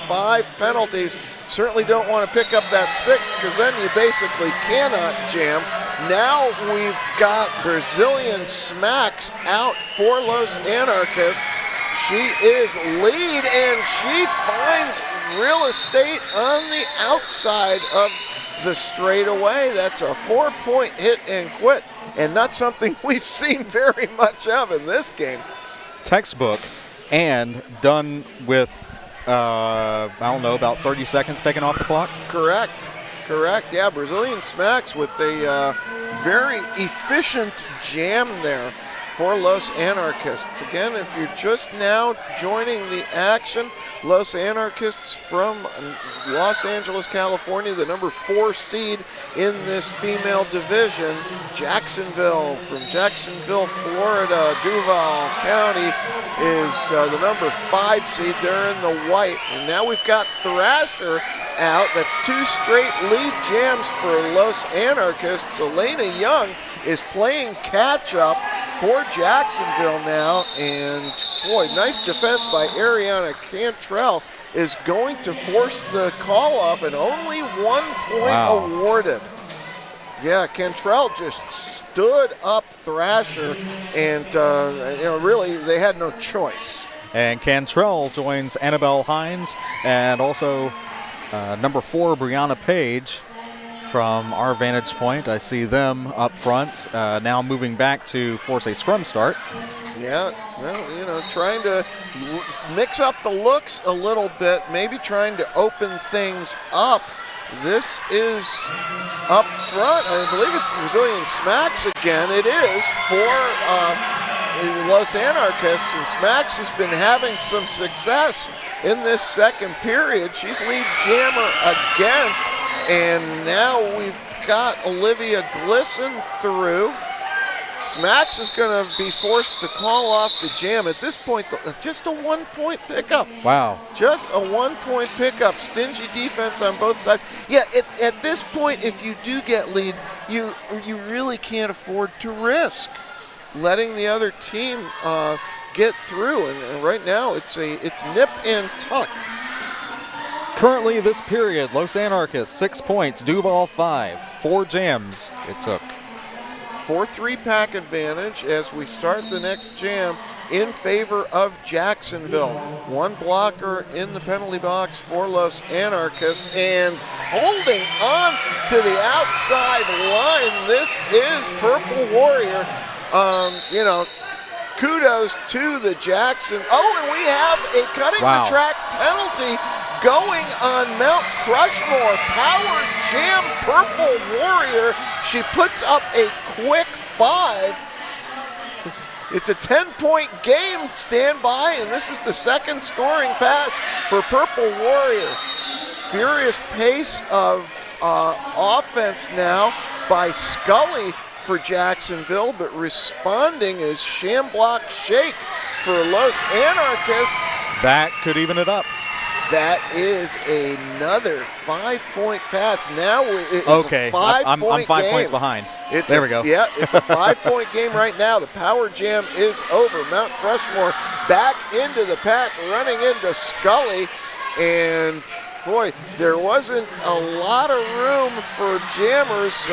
5 penalties. Certainly don't want to pick up that 6th, because then you basically cannot jam. Now we've got Brazilian Smacks out for Los Anarchists. She is lead, and she finds real estate on the outside of the straightaway. That's a 4-point hit and quit, and not something we've seen very much of in this game. Textbook, and done with, about 30 seconds taken off the clock? Correct. Yeah, Brazilian Smacks with a very efficient jam there for Los Anarchists. Again, if you're just now joining the action, Los Anarchists from Los Angeles, California, the number 4 seed in this female division. Jacksonville from Jacksonville, Florida, Duval County is the number 5 seed. They're in the white. And now we've got Thrasher out. That's 2 straight lead jams for Los Anarchists. Elena Young is playing catch up for Jacksonville now, and boy, nice defense by Ariana Cantrell is going to force the call off, and only 1 point awarded. Yeah, Cantrell just stood up Thrasher, and really they had no choice. And Cantrell joins Annabelle Hines and also number 4 Brianna Page. From our vantage point, I see them up front, now moving back to force a scrum start. Yeah, well, trying to mix up the looks a little bit, maybe trying to open things up. This is up front. I believe it's Brazilian Smacks again. It is for Los Anarchists, and Smacks has been having some success in this second period. She's lead jammer again. And now we've got Olivia Glisson through. Smacks is going to be forced to call off the jam. At this point, just a 1-point pickup. Wow. Just a 1-point pickup. Stingy defense on both sides. Yeah, at this point, if you do get lead, you really can't afford to risk letting the other team get through. And right now, it's nip and tuck. Currently this period, Los Anarchists 6 points, Duval 5. 4 jams it took. 4 3-pack advantage as we start the next jam in favor of Jacksonville. 1 blocker in the penalty box for Los Anarchists, and holding on to the outside line, this is Purple Warrior. Kudos to the Jackson. Oh, and we have a cutting the track penalty going on Mount Crushmore. Power jam Purple Warrior. She puts up a quick 5. It's a 10-point game. Stand by, and this is the second scoring pass for Purple Warrior. Furious pace of offense now by Scully for Jacksonville, but responding is Shamblock Shake for Los Anarchists. That could even it up. That is another 5-point pass. Now it's Okay, a 5-point I'm 5 game. points behind. It's there we go. Yeah, it's a 5-point game right now. The Power Jam is over. Mount Rushmore back into the pack, running into Scully. And boy, there wasn't a lot of room for jammers.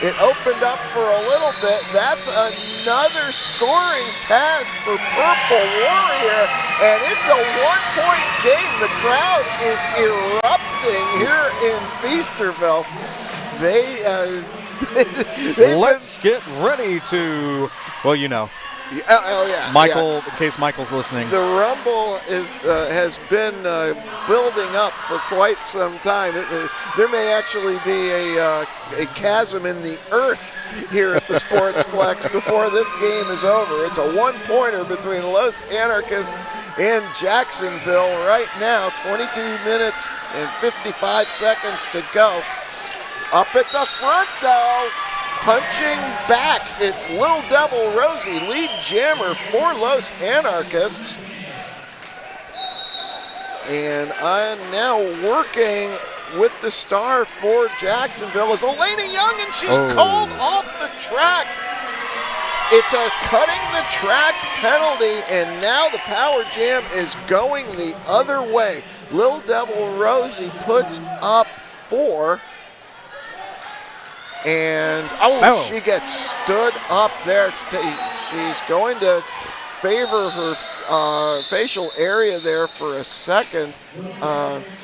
It opened up for a little bit. That's another scoring pass for Purple Warrior, and it's a 1-point game. The crowd is erupting here in Feasterville. Let's get ready to, well, you know. Oh yeah, Michael, yeah. in case Michael's listening. The rumble has been building up for quite some time. There may actually be a chasm in the earth here at the Sportsplex before this game is over. It's a 1-pointer between Los Anarchists and Jacksonville right now. 22 minutes and 55 seconds to go. Up at the front, though. Punching back, it's Little Devil Rosie, lead jammer for Los Anarchists. And I'm now working with the star for Jacksonville is Elena Young, and she's called off the track. It's a cutting the track penalty, and now the Power Jam is going the other way. Little Devil Rosie puts up 4. And she gets stood up there. She's going to favor her facial area there for a second.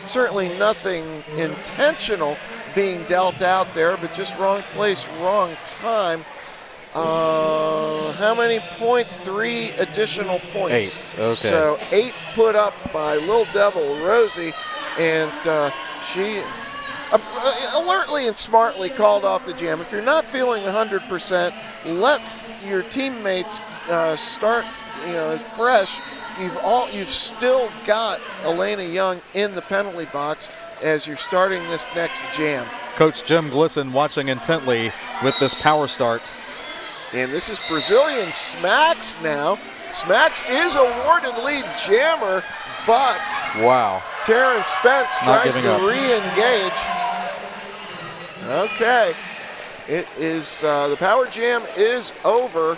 Certainly nothing intentional being dealt out there, but just wrong place, wrong time. How many points? 3 additional points. 8, okay. So 8 put up by Little Devil Rosie, and she alertly and smartly called off the jam. If you're not feeling 100%, let your teammates start, fresh. You've still got Elena Young in the penalty box as you're starting this next jam. Coach Jim Glisson watching intently with this power start. And this is Brazilian Smacks now. Smacks is awarded lead jammer, but wow, Terrence Spence tries to re-engage. Okay, it is the Power Jam is over.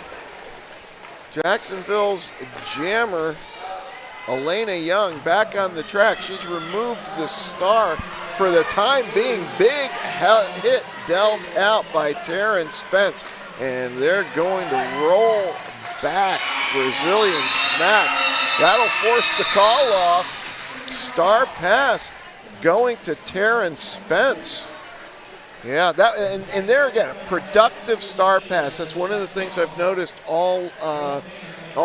Jacksonville's jammer, Elena Young, back on the track. She's removed the star for the time being. Big hit dealt out by Terrence Spence, and they're going to roll back Brazilian Smacks. That'll force the call off. Star pass going to Terrence Spence. Yeah, that and there again, a productive star pass. That's one of the things I've noticed all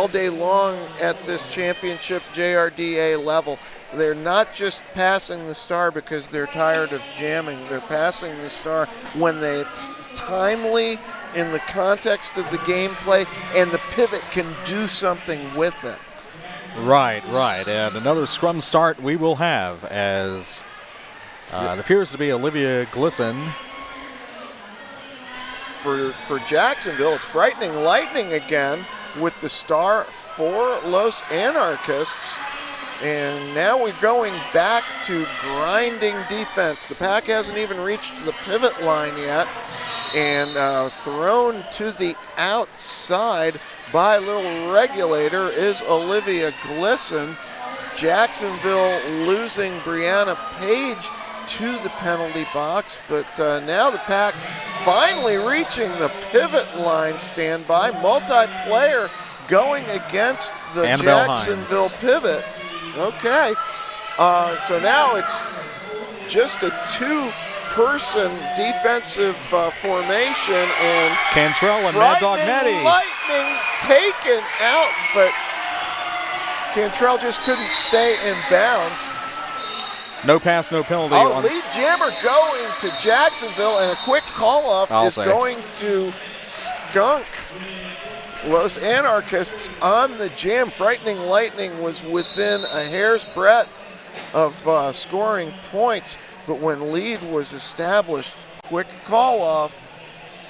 day long at this championship JRDA level. They're not just passing the star because they're tired of jamming. They're passing the star when it's timely in the context of the gameplay and the pivot can do something with it. Right. And another scrum start we will have as it appears to be Olivia Glisson. For Jacksonville, it's Frightening Lightning again with the star for Los Anarchists. And now we're going back to grinding defense. The pack hasn't even reached the pivot line yet. And thrown to the outside by Little Regulator is Olivia Glisson. Jacksonville losing Brianna Page to the penalty box, but now the pack finally reaching the pivot line standby. Multiplayer going against the Annabelle Jacksonville Hines. pivot. Okay, so now it's just a 2-person defensive formation, and Cantrell and Mad Dog Maddie. Lightning taken out, but Cantrell just couldn't stay in bounds. No pass, no penalty. Lead jammer going to Jacksonville, and a quick call-off is going to skunk Los Anarchists on the jam. Frightening Lightning was within a hair's breadth of scoring points, but when lead was established, quick call-off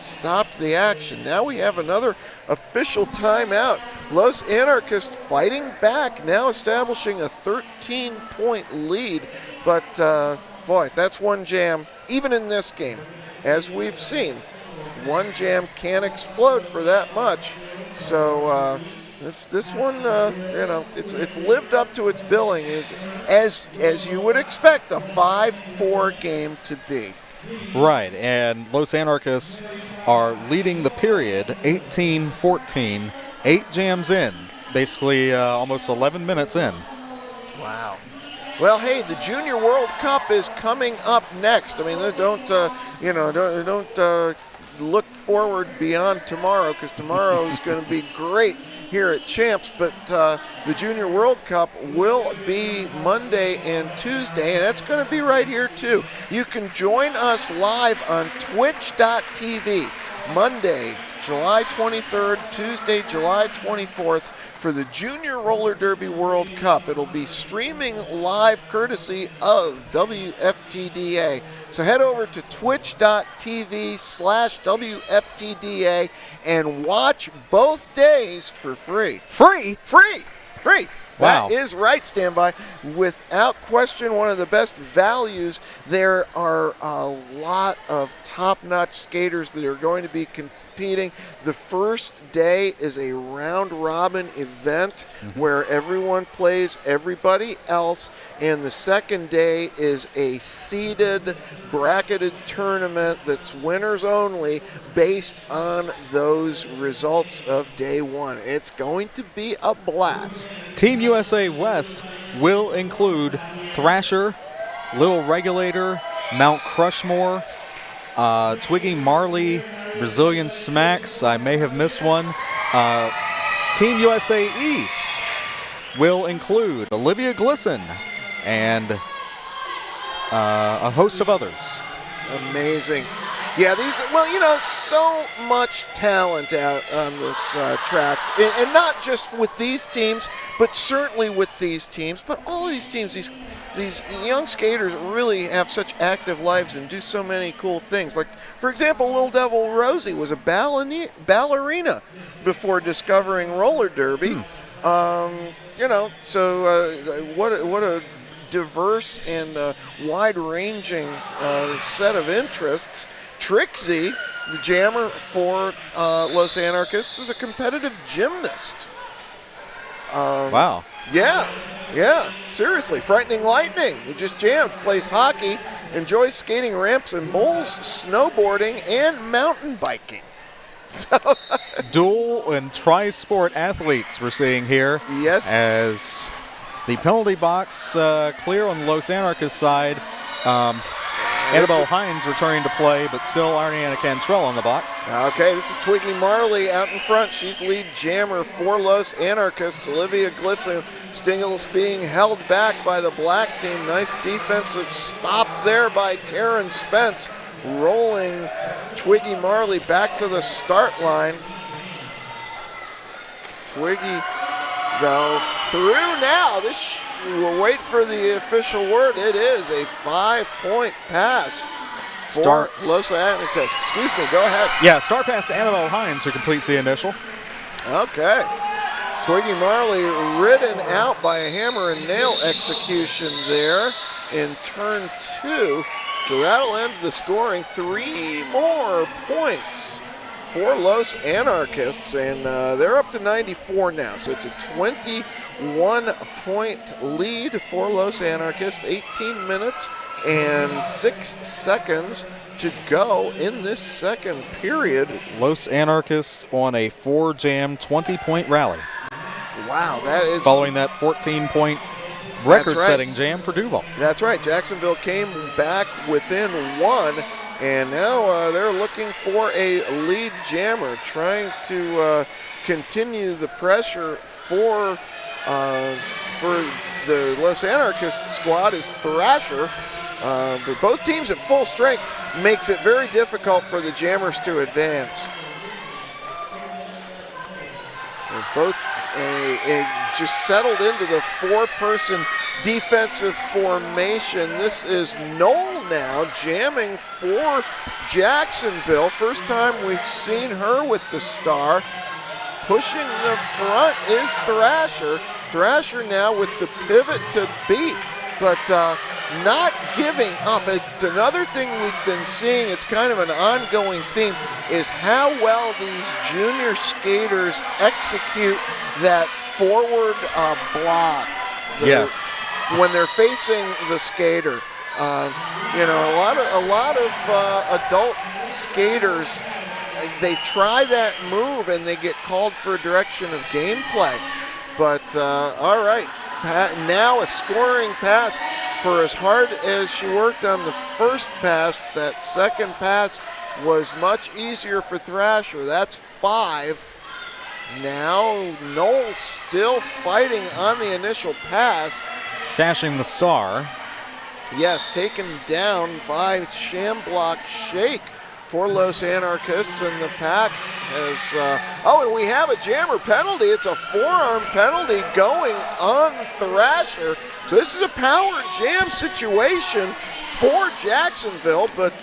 stopped the action. Now we have another official timeout. Los Anarchists fighting back, now establishing a 13-point lead. But, boy, that's one jam. Even in this game, as we've seen, one jam can explode for that much. So this one, it's lived up to its billing, as you would expect a 5-4 game to be. Right, and Los Anarchists are leading the period 18-14, 8 jams in, basically almost 11 minutes in. Wow. Well, hey, the Junior World Cup is coming up next. I mean, don't look forward beyond tomorrow, because tomorrow is going to be great here at Champs, but the Junior World Cup will be Monday and Tuesday, and that's going to be right here too. You can join us live on twitch.tv Monday, July 23rd, Tuesday, July 24th for the Junior Roller Derby World Cup. It'll be streaming live courtesy of WFTDA. So head over to twitch.tv/WFTDA and watch both days for free. Free? Free! Wow. That is right, Standby. Without question, one of the best values. There are a lot of top-notch skaters that are going to be competing. The first day is a round-robin event where everyone plays everybody else, and the second day is a seeded, bracketed tournament that's winners only based on those results of day one. It's going to be a blast. Team USA West will include Thrasher, Little Regulator, Mount Crushmore, Twiggy Marley, Brazilian Smacks, I may have missed one. Team USA East will include Olivia Glisson and a host of others. Amazing. Yeah, so much talent out on this track. And not just with these teams, but certainly with these teams. But all of these teams, these young skaters really have such active lives and do so many cool things. Like, for example, Little Devil Rosie was a ballerina before discovering roller derby. What a diverse and wide-ranging set of interests. Trixie, the jammer for Los Anarchists, is a competitive gymnast. Wow. Yeah, seriously. Frightening Lightning, who just jammed, plays hockey, enjoys skating ramps and bowls, snowboarding, and mountain biking. So Dual and tri-sport athletes we're seeing here. Yes. As the penalty box clear on the Los Anarchists side. Annabelle Hines returning to play, but still Ariana Cantrell on the box. Okay, this is Twiggy Marley out in front. She's lead jammer for Los Anarchists. Olivia Glisson Stingles being held back by the black team. Nice defensive stop there by Taryn Spence, rolling Twiggy Marley back to the start line. Twiggy, though, through now. We'll wait for the official word. It is a 5-point pass for Los Anarchists. Excuse me, go ahead. Yeah, start pass to Annabelle Hines, who completes the initial. Okay. Twiggy Marley ridden out by a hammer and nail execution there in turn 2. So that'll end the scoring. 3 more points for Los Anarchists, and they're up to 94 now. So it's a 21-point lead for Los Anarchists. 18 minutes and 6 seconds to go in this second period. Los Anarchists on a 4-jam, 20-point rally. Wow, that is... Following that 14-point record-setting jam for Duval. That's right. Jacksonville came back within 1, and now they're looking for a lead jammer, trying to continue the pressure for the Los Anarchist squad is Thrasher. But both teams at full strength makes it very difficult for the jammers to advance. They're both just settled into the 4-person defensive formation. This is Noel now jamming for Jacksonville. First time we've seen her with the star. Pushing the front is Thrasher. Thrasher now with the pivot to beat, but not giving up. It's another thing we've been seeing, it's kind of an ongoing theme, is how well these junior skaters execute that forward block. Yes. When they're facing the skater. You know, a lot of adult skaters, they try that move and they get called for a direction of gameplay. But all right, now a scoring pass. For as hard as she worked on the first pass, that second pass was much easier for Thrasher. That's 5. Now Knoll still fighting on the initial pass. Stashing the star. Yes, taken down by Shamblock Shake for Los Anarchists, and the pack has, oh, and we have a jammer penalty. It's a forearm penalty going on Thrasher. So this is a power jam situation for Jacksonville, but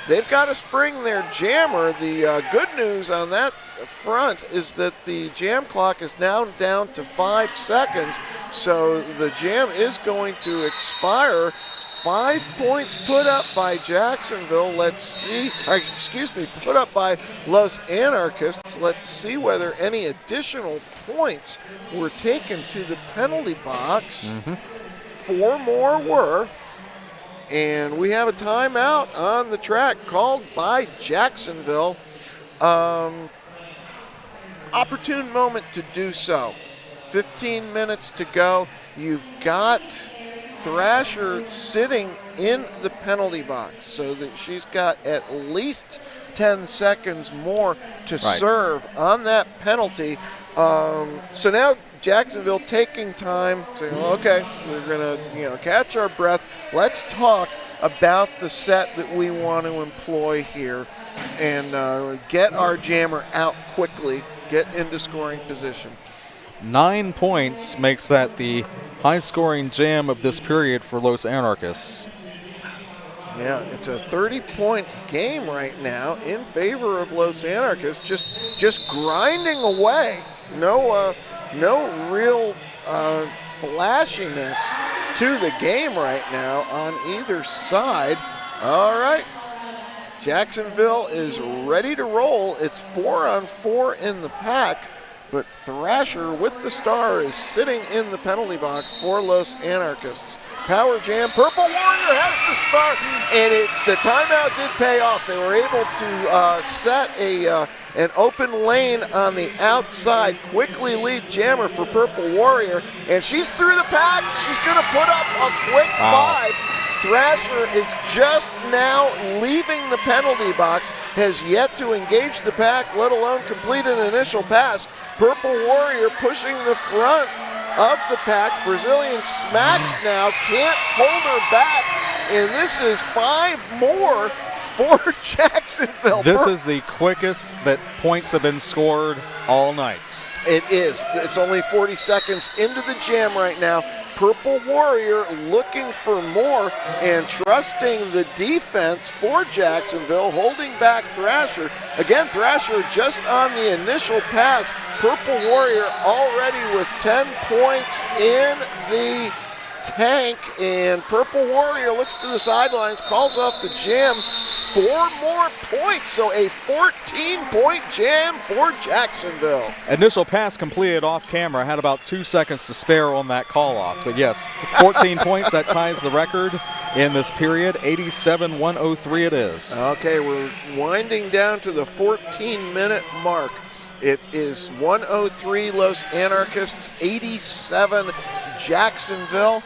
they've got to spring their jammer. The good news on that front is that the jam clock is now down to 5 seconds, so the jam is going to expire. 5 points put up by Jacksonville. Let's see, put up by Los Anarchists. Let's see whether any additional points were taken to the penalty box. 4 more were. And we have a timeout on the track called by Jacksonville. Opportune moment to do so. 15 minutes to go. You've got Thrasher sitting in the penalty box, so that she's got at least 10 seconds more to serve on that penalty. So now Jacksonville taking time, saying, okay, we're gonna catch our breath. Let's talk about the set that we want to employ here and get our jammer out quickly, get into scoring position. 9 points makes that the high-scoring jam of this period for Los Anarchists. Yeah, it's a 30-point game right now in favor of Los Anarchists, just grinding away. No real flashiness to the game right now on either side. All right, Jacksonville is ready to roll. It's 4-on-4 in the pack. But Thrasher with the star is sitting in the penalty box for Los Anarchists. Power jam, Purple Warrior has the star, and the timeout did pay off. They were able to set an open lane on the outside, quickly lead jammer for Purple Warrior, and she's through the pack. She's going to put up a quick 5. Thrasher is just now leaving the penalty box, has yet to engage the pack, let alone complete an initial pass. Purple Warrior pushing the front of the pack. Brazilian smacks now, can't hold her back, and this is 5 more for Jacksonville. This is the quickest that points have been scored all night. It is. It's only 40 seconds into the jam right now. Purple Warrior looking for more and trusting the defense for Jacksonville, holding back Thrasher. Again, Thrasher just on the initial pass. Purple Warrior already with 10 points in the tank, and Purple Warrior looks to the sidelines, calls off the jam. 4 more points, so a 14-point jam for Jacksonville. Initial pass completed off camera, had about 2 seconds to spare on that call off. But yes, 14 points, that ties the record in this period. 87-103 it is. Okay, we're winding down to the 14-minute mark. It is 103 Los Anarchists, 87 Jacksonville.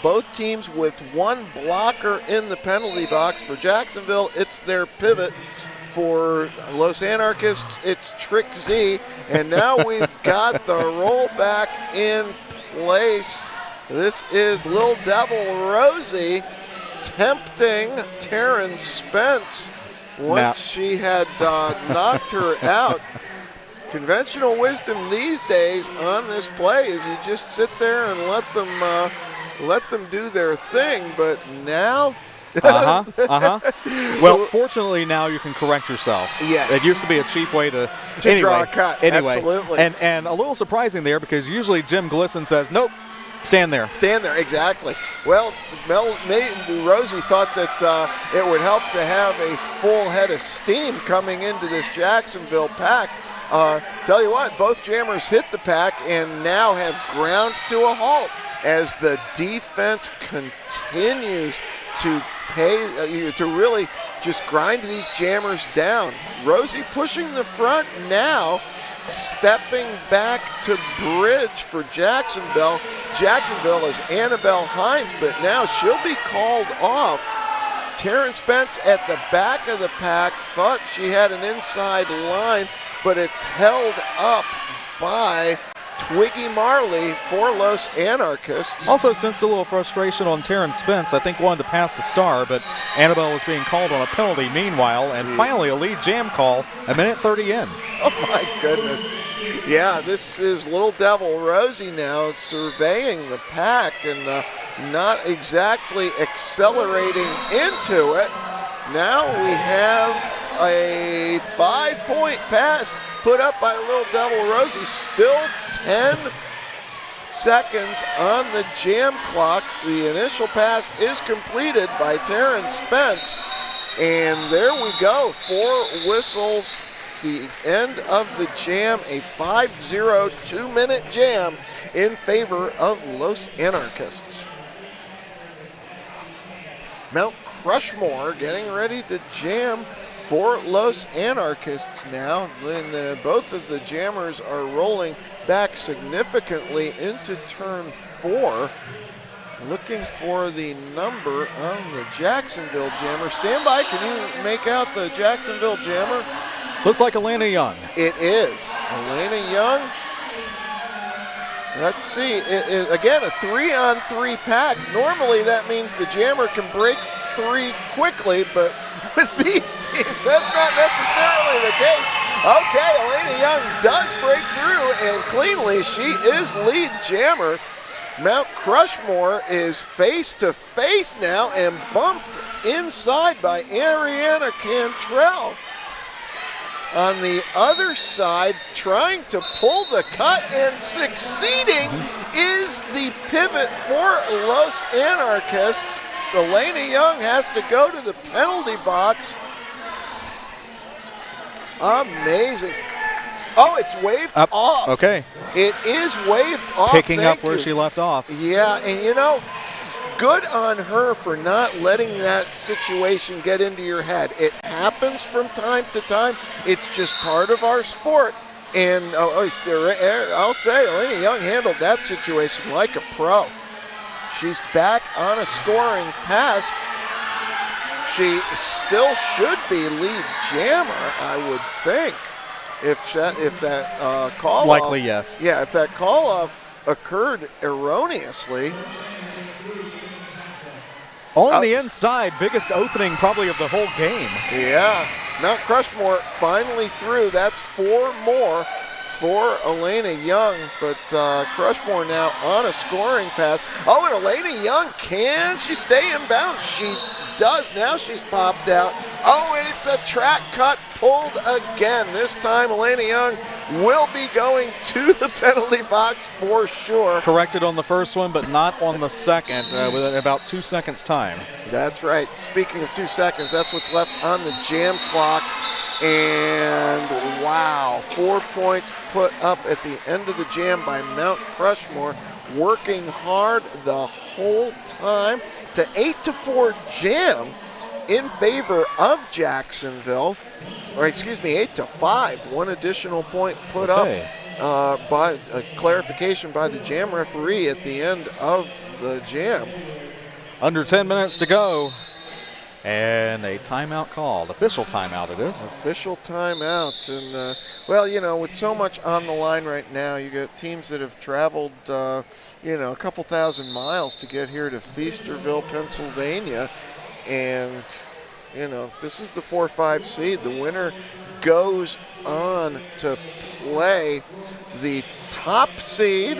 Both teams with 1 blocker in the penalty box. For Jacksonville, it's their pivot. For Los Anarchists, it's Trick Z. And now we've got the rollback in place. This is Lil Devil Rosie tempting Taryn Spence once she had knocked her out. Conventional wisdom these days on this play is you just sit there and let them do their thing, but now Well, fortunately, now you can correct yourself. Yes. It used to be a cheap way to draw a cut. Anyway, Absolutely. And a little surprising there because usually Jim Glisson says, nope, stand there. Stand there, exactly. Well, Rosie thought that it would help to have a full head of steam coming into this Jacksonville pack. Tell you what, both jammers hit the pack and now have ground to a halt as the defense continues to to really just grind these jammers down. Rosie pushing the front now, stepping back to bridge for Jacksonville. Jacksonville is Annabelle Hines, but now she'll be called off. Taryn Spence at the back of the pack thought she had an inside line, but it's held up by Twiggy Marley for Los Anarchists. Also sensed a little frustration on Taryn Spence. I think wanted to pass the star, but Annabelle was being called on a penalty meanwhile, and finally a lead jam call, a minute 30 in. Oh my goodness. Yeah, this is Little Devil Rosie now surveying the pack and not exactly accelerating into it. Now we have a 5-point pass put up by Little Devil Rosie. Still 10 seconds on the jam clock. The initial pass is completed by Taryn Spence. And there we go, 4 whistles, the end of the jam, a 5-0 2-minute jam in favor of Los Anarchists. Mount Crushmore getting ready to jam for Los Anarchists now. Then both of the jammers are rolling back significantly into turn 4. Looking for the number on the Jacksonville jammer. Stand by, can you make out the Jacksonville jammer? Looks like Elena Young. It is. Elena Young. Let's see. It is, again, a 3-on-3 pack. Normally that means the jammer can break 3 quickly, but with these teams, that's not necessarily the case. Okay, Elena Young does break through, and cleanly she is lead jammer. Mount Crushmore is face-to-face now and bumped inside by Ariana Cantrell. On the other side, trying to pull the cut and succeeding is the pivot for Los Anarchists. Elena Young has to go to the penalty box. Amazing. Oh, it's waved off. Okay. It is waved off. Picking up where she left off. Yeah, and you know, good on her for not letting that situation get into your head. It happens from time to time. It's just part of our sport. And I'll say Elena Young handled that situation like a pro. She's back on a scoring pass. She still should be lead jammer, I would think, if that call likely off, yes. Yeah, if that call off occurred erroneously. On the inside, biggest opening probably of the whole game. Yeah, Mount Crushmore finally through. That's 4 more for Elena Young, but Crushmore now on a scoring pass. Oh, and Elena Young, can she stay in bounds? She does. Now she's popped out. Oh, and it's a track cut pulled again. This time Elena Young will be going to the penalty box for sure. Corrected on the first one, but not on the second, with about 2 seconds time. That's right. Speaking of 2 seconds, that's what's left on the jam clock. And wow, 4 points put up at the end of the jam by Mount Crushmore, working hard the whole time. It's an 8-4 jam in favor of Jacksonville, or excuse me, 8-5. 1 additional point put up by a clarification by the jam referee at the end of the jam. Under 10 minutes to go. And a timeout called. Official timeout it is. Official timeout. And, well, you know, with so much on the line right now, you got teams that have traveled, you know, a couple thousand miles to get here to Feasterville, Pennsylvania. And, you know, this is the 4-5 seed. The winner goes on to play the top seed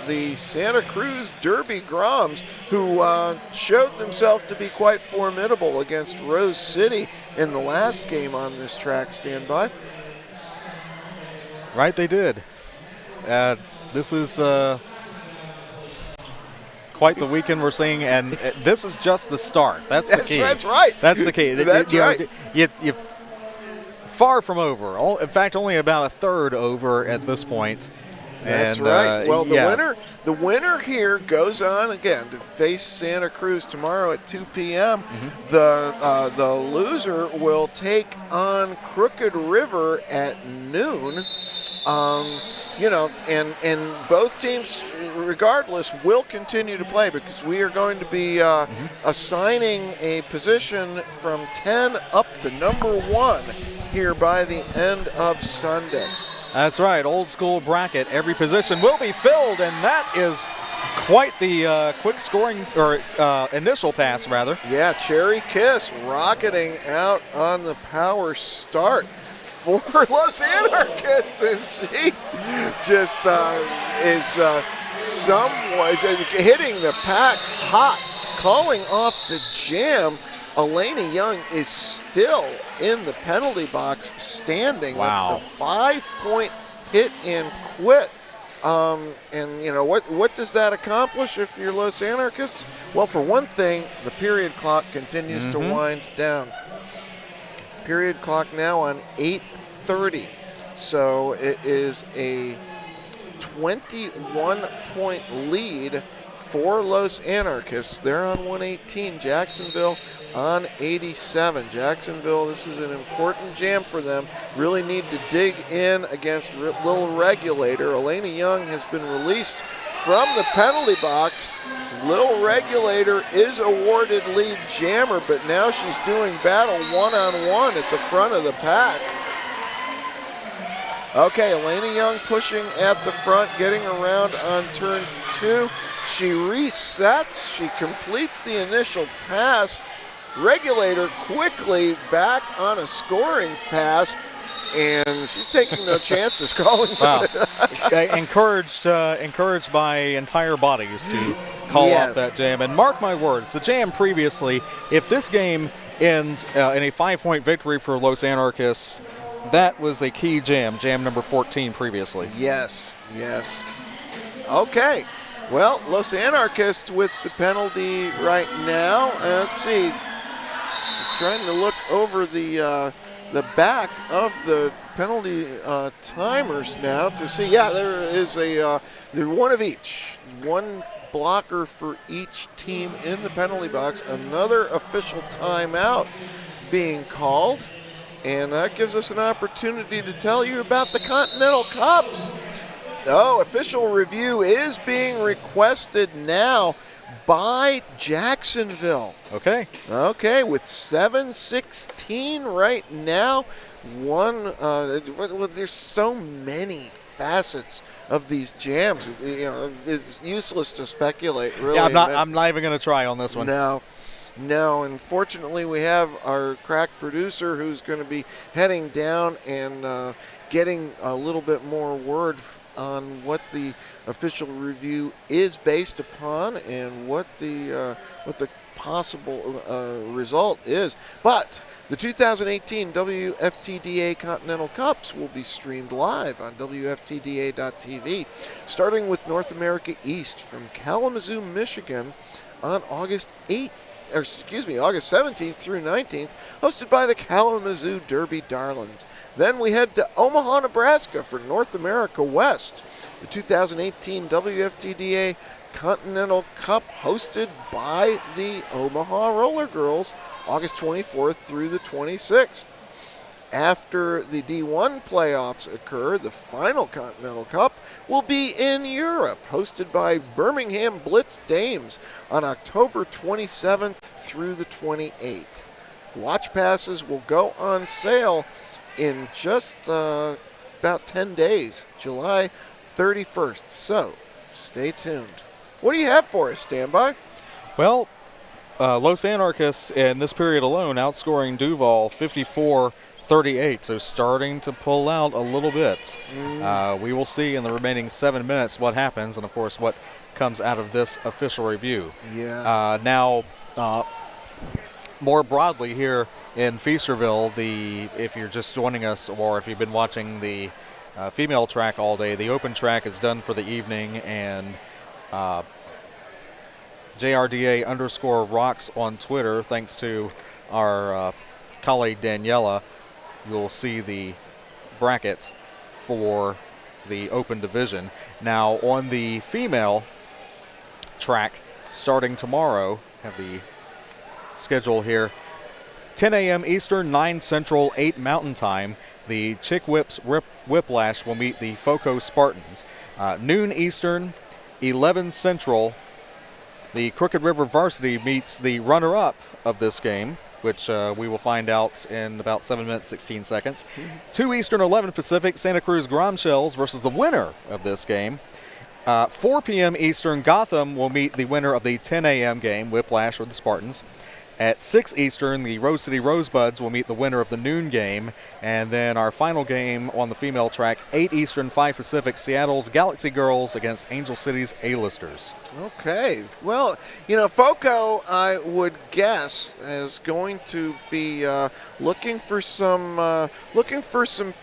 the Santa Cruz Derby Groms, who showed themselves to be quite formidable against Rose City in the last game on this track. Stand by. Right, they did. This is quite the weekend we're seeing, and this is just the start. That's the key. That's right. That's the key. That's right. You far from over. In fact, only about a third over at this point. That's and, right. Well, the winner here goes on again to face Santa Cruz tomorrow at 2 p.m. The loser will take on Crooked River at noon. And both teams, regardless, will continue to play because we are going to be assigning a position from 10 up to number 1 here by the end of Sunday. That's right. Old school bracket. Every position will be filled, and that is quite the quick scoring, or initial pass, rather. Yeah, Cherry Kiss rocketing out on the power start for Los Anarchists, and she just is somewhat hitting the pack hot, calling off the jam. Elena Young is still in the penalty box standing. Wow. That's the 5-point hit and quit. And you know what does that accomplish if you're Los Anarchists? Well, for one thing, the period clock continues to wind down. Period clock now on 8:30. So it is a 21-point lead for Los Anarchists. They're on 118. Jacksonville on 87. Jacksonville, this is an important jam for them. Really need to dig in against Little Regulator. Elena Young has been released from the penalty box. Little Regulator is awarded lead jammer, but now she's doing battle one-on-one at the front of the pack. Okay, Elena Young pushing at the front, getting around on turn 2. She resets, she completes the initial pass. Regulator quickly back on a scoring pass, and she's taking no chances calling. Wow. Encouraged by entire bodies to call off that jam. And mark my words, the jam previously, if this game ends in a 5-point victory for Los Anarchists, that was a key jam number 14 previously. Yes. Okay. Well, Los Anarchists with the penalty right now. Let's see. Trying to look over the back of the penalty timers now to see. Yeah, there is there's one of each. One blocker for each team in the penalty box. Another official timeout being called. And that gives us an opportunity to tell you about the Continental Cups. Official review is being requested now by Jacksonville. Okay, with 7:16 right now. There's so many facets of these jams. It's useless to speculate, really. Yeah, I'm not even going to try on this one. No, unfortunately, we have our crack producer who's going to be heading down and getting a little bit more word on what the official review is based upon and what the possible result is. But the 2018 WFTDA Continental Cups will be streamed live on WFTDA.tv, starting with North America East from Kalamazoo, Michigan on August 17th through 19th, hosted by the Kalamazoo Derby Darlings. Then we head to Omaha, Nebraska for North America West, the 2018 WFTDA Continental Cup hosted by the Omaha Roller Girls, August 24th through the 26th. After the D1 playoffs occur, the final Continental Cup will be in Europe, hosted by Birmingham Blitz Dames on October 27th through the 28th. Watch passes will go on sale in just about 10 days, July 31st. So stay tuned. What do you have for us? Stand by. Well, Los Anarchists in this period alone outscoring Duval 54 38, so starting to pull out a little bit. We will see in the remaining 7 minutes what happens, and of course what comes out of this official review. Yeah. Now, more broadly here in Feasterville, if you're just joining us or if you've been watching the female track all day, the open track is done for the evening, and JRDA_rocks on Twitter, thanks to our colleague Daniela, you'll see the bracket for the open division. Now, on the female track, starting tomorrow, have the schedule here, 10 a.m. Eastern, 9 Central, 8 Mountain Time. The Chick Whips Whiplash will meet the FOCO Spartans. Noon Eastern, 11 Central, the Crooked River Varsity meets the runner-up of this game, which we will find out in about 7 minutes, 16 seconds. 2 Eastern, 11 Pacific, Santa Cruz Gromshells versus the winner of this game. 4 p.m. Eastern, Gotham will meet the winner of the 10 a.m. game, Whiplash or the Spartans. At 6 Eastern, the Rose City Rosebuds will meet the winner of the noon game. And then our final game on the female track, 8 Eastern, 5 Pacific, Seattle's Galaxy Girls against Angel City's A-listers. Okay. Well, you know, FOCO, I would guess, is going to be looking for some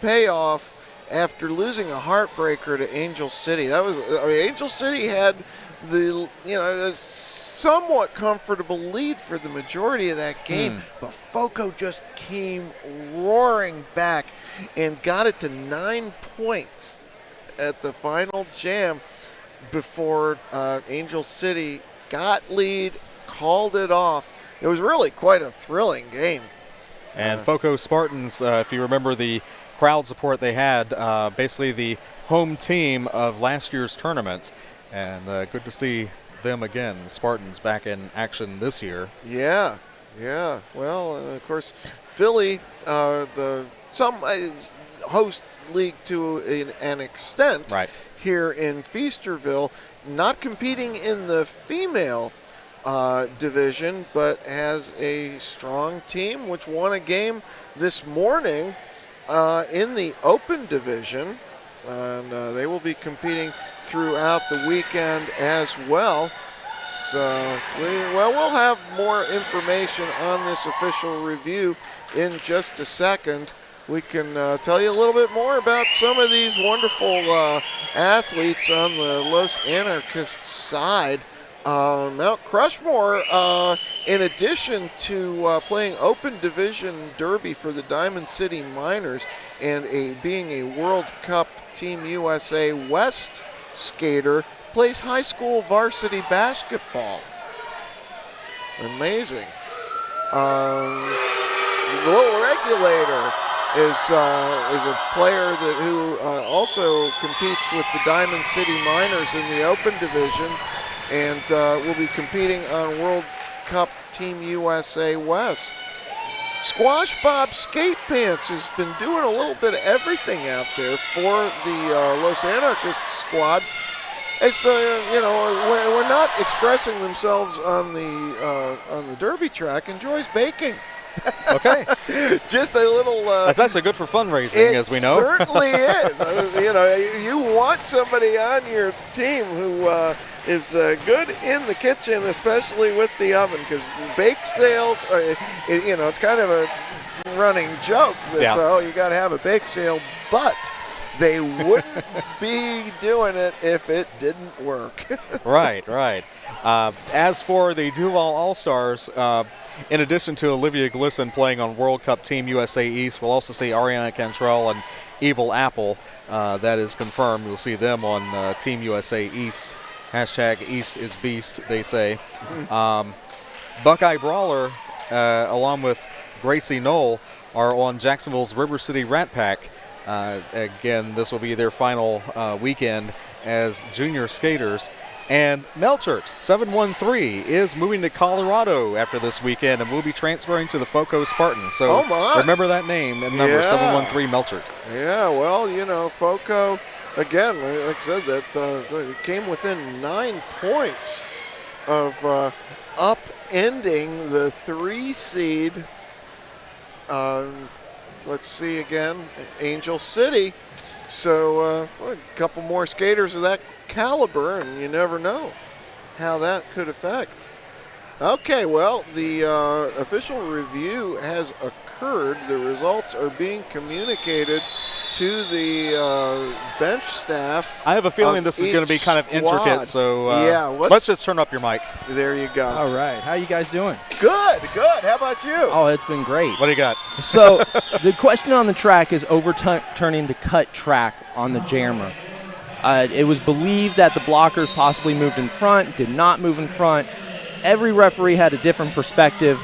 payoff after losing a heartbreaker to Angel City. Angel City had a somewhat comfortable lead for the majority of that game, but FOCO just came roaring back and got it to 9 points at the final jam before Angel City got lead, called it off. It was really quite a thrilling game. And FOCO Spartans, if you remember the crowd support they had, basically the home team of last year's tournament. And good to see them again, the Spartans, back in action this year. Yeah. Well, of course, Philly, some host league to an extent here in Feasterville, not competing in the female division, but has a strong team which won a game this morning in the open division. And they will be competing throughout the weekend as well. So, we'll have more information on this official review in just a second. We can tell you a little bit more about some of these wonderful athletes on the Los Anarchists side. Mount Crushmore, in addition to playing Open Division Derby for the Diamond City Miners and being a World Cup Team USA West skater, plays high school varsity basketball. Amazing. The Little Regulator is a player who also competes with the Diamond City Miners in the Open Division, and will be competing on World Cup Team USA West. Squash Bob Skate Pants has been doing a little bit of everything out there for the Los Anarchists squad. It's when not expressing themselves on the derby track, enjoys baking. Okay. Just a little. That's actually good for fundraising, as we know. It certainly is. You want somebody on your team who is good in the kitchen, especially with the oven, because bake sales, it's kind of a running joke that, you got to have a bake sale, but they wouldn't be doing it if it didn't work. Right. As for the Duval All-Stars, in addition to Olivia Glisson playing on World Cup Team USA East, we'll also see Ariana Cantrell and Evil Apple. That is confirmed. We'll see them on Team USA East. Hashtag East is Beast, they say. Buckeye Brawler, along with Gracie Knoll, are on Jacksonville's River City Rat Pack. Again, this will be their final weekend as junior skaters. And Melchert, 713, is moving to Colorado after this weekend and will be transferring to the FOCO Spartans. So remember that name and number, 713 Melchert. Yeah, well, FOCO, again, like I said, that came within 9 points of upending the 3 seed let's see again, Angel City. So a couple more skaters of that caliber, and you never know how that could affect. Okay, well, the official review has occurred. The results are being communicated to the bench staff. I have a feeling this is going to be kind of intricate, so yeah, let's just turn up your mic. There you go. All right. How you guys doing? Good, good. How about you? Oh, it's been great. What do you got? So the question on the track is overturning the cut track on the jammer. It was believed that the blockers possibly moved in front, did not move in front. Every referee had a different perspective.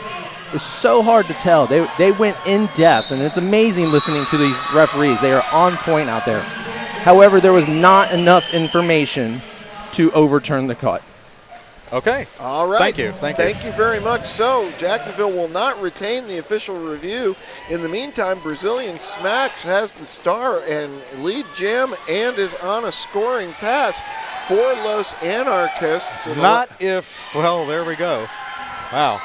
It's so hard to tell. They went in depth, and it's amazing listening to these referees. They are on point out there. However, there was not enough information to overturn the cut. Okay. All right. Thank you. Thank you very much. So Jacksonville will not retain the official review. In the meantime, Brazilian Smacks has the star and lead jam and is on a scoring pass for Los Anarchists. Not if, well, there we go. Wow.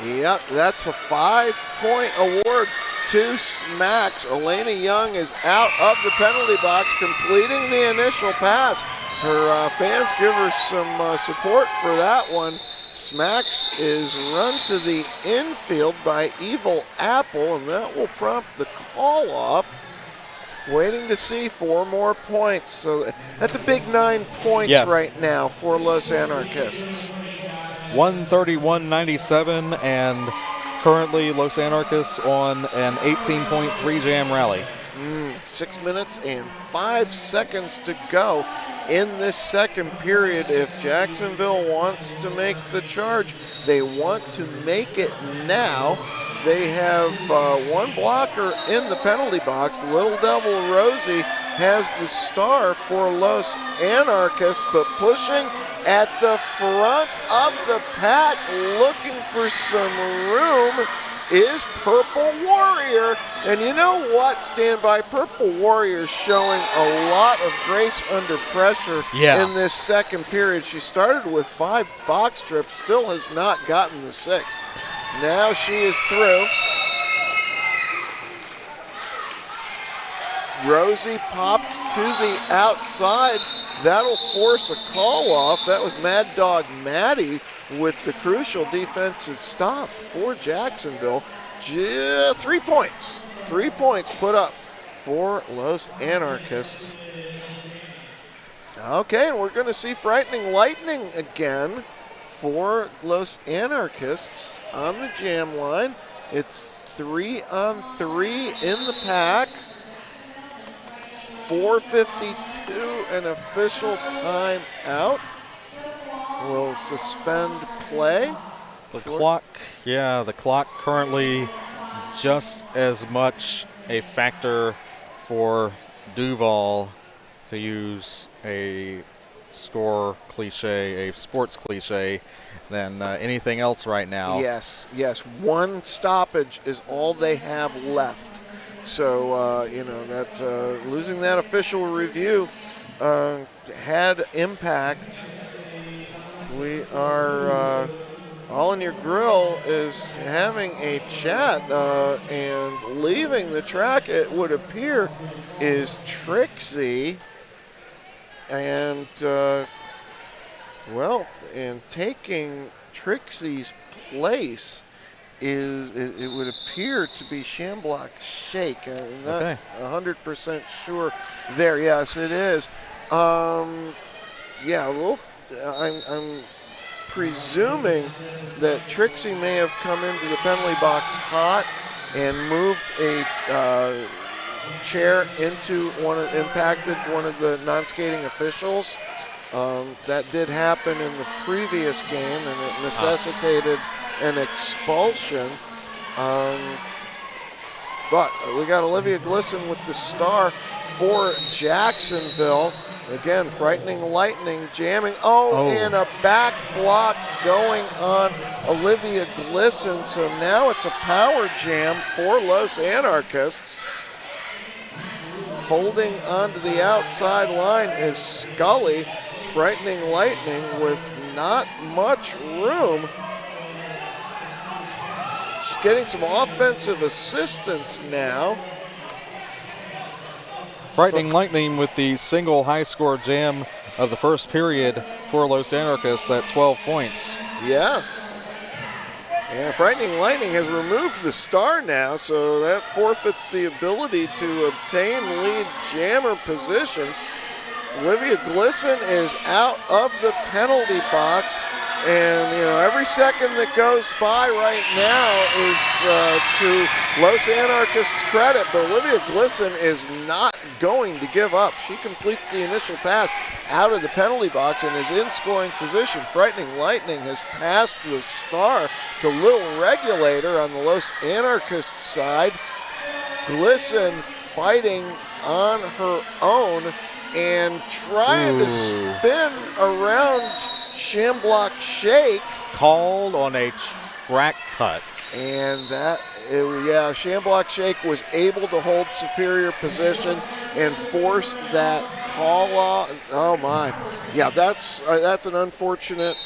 Yep, that's a 5-point award to Smacks. Elena Young is out of the penalty box, completing the initial pass. Her fans give her some support for that one. Smacks is run to the infield by Evil Apple, and that will prompt the call-off. Waiting to see 4 more points. So that's a big 9 points right now for Los Anarchists. 131.97, and currently Los Anarchists on an 18.3 jam rally. 6 minutes and 5 seconds to go in this second period. If Jacksonville wants to make the charge, they want to make it now. They have one blocker in the penalty box. Little Devil Rosie has the star for Los Anarchists, but pushing at the front of the pack, looking for some room, is Purple Warrior. And you know what? Stand by. Purple Warrior showing a lot of grace under pressure in this second period. She started with 5 box trips, still has not gotten the 6th. Now she is through. Rosie popped to the outside. That'll force a call off. That was Mad Dog Maddie with the crucial defensive stop for Jacksonville. 3 points. 3 points put up for Los Anarchists. Okay, and we're going to see Frightening Lightning again for Los Anarchists on the jam line. It's 3-on-3 in the pack. 4:52, an official timeout. We'll suspend play. The clock currently just as much a factor for Duval, to use a score cliche, a sports cliche, than anything else right now. Yes. One stoppage is all they have left. So, that losing that official review had impact. We are All in Your Grill is having a chat, and leaving the track, it would appear, is Trixie. And, and taking Trixie's place is, it would appear to be Shamblock Shake. I'm not 100% sure there. Yes, it is. I'm presuming that Trixie may have come into the penalty box hot and moved a chair into impacted one of the non-skating officials. That did happen in the previous game, and it necessitated an expulsion. But we got Olivia Glisson with the star for Jacksonville. Again, Frightening Lightning jamming. And a back block going on Olivia Glisson. So now it's a power jam for Los Anarchists. Holding onto the outside line is Scully. Frightening Lightning with not much room. getting some offensive assistance now. Frightening Lightning with the single high-score jam of the first period for Los Anarchists at 12 points. Yeah. Yeah, Frightening Lightning has removed the star now, so that forfeits the ability to obtain lead jammer position. Olivia Glisson is out of the penalty box, and every second that goes by right now is to Los Anarchists' credit, but Olivia Glisson is not going to give up. She completes the initial pass out of the penalty box and is in scoring position. Frightening Lightning has passed the star to Little Regulator on the Los Anarchists side. Glisson fighting on her own and trying to spin around Shamblock Shake. Called on a track cut. And Shamblock Shake was able to hold superior position and force that call off. Oh my. Yeah, that's an unfortunate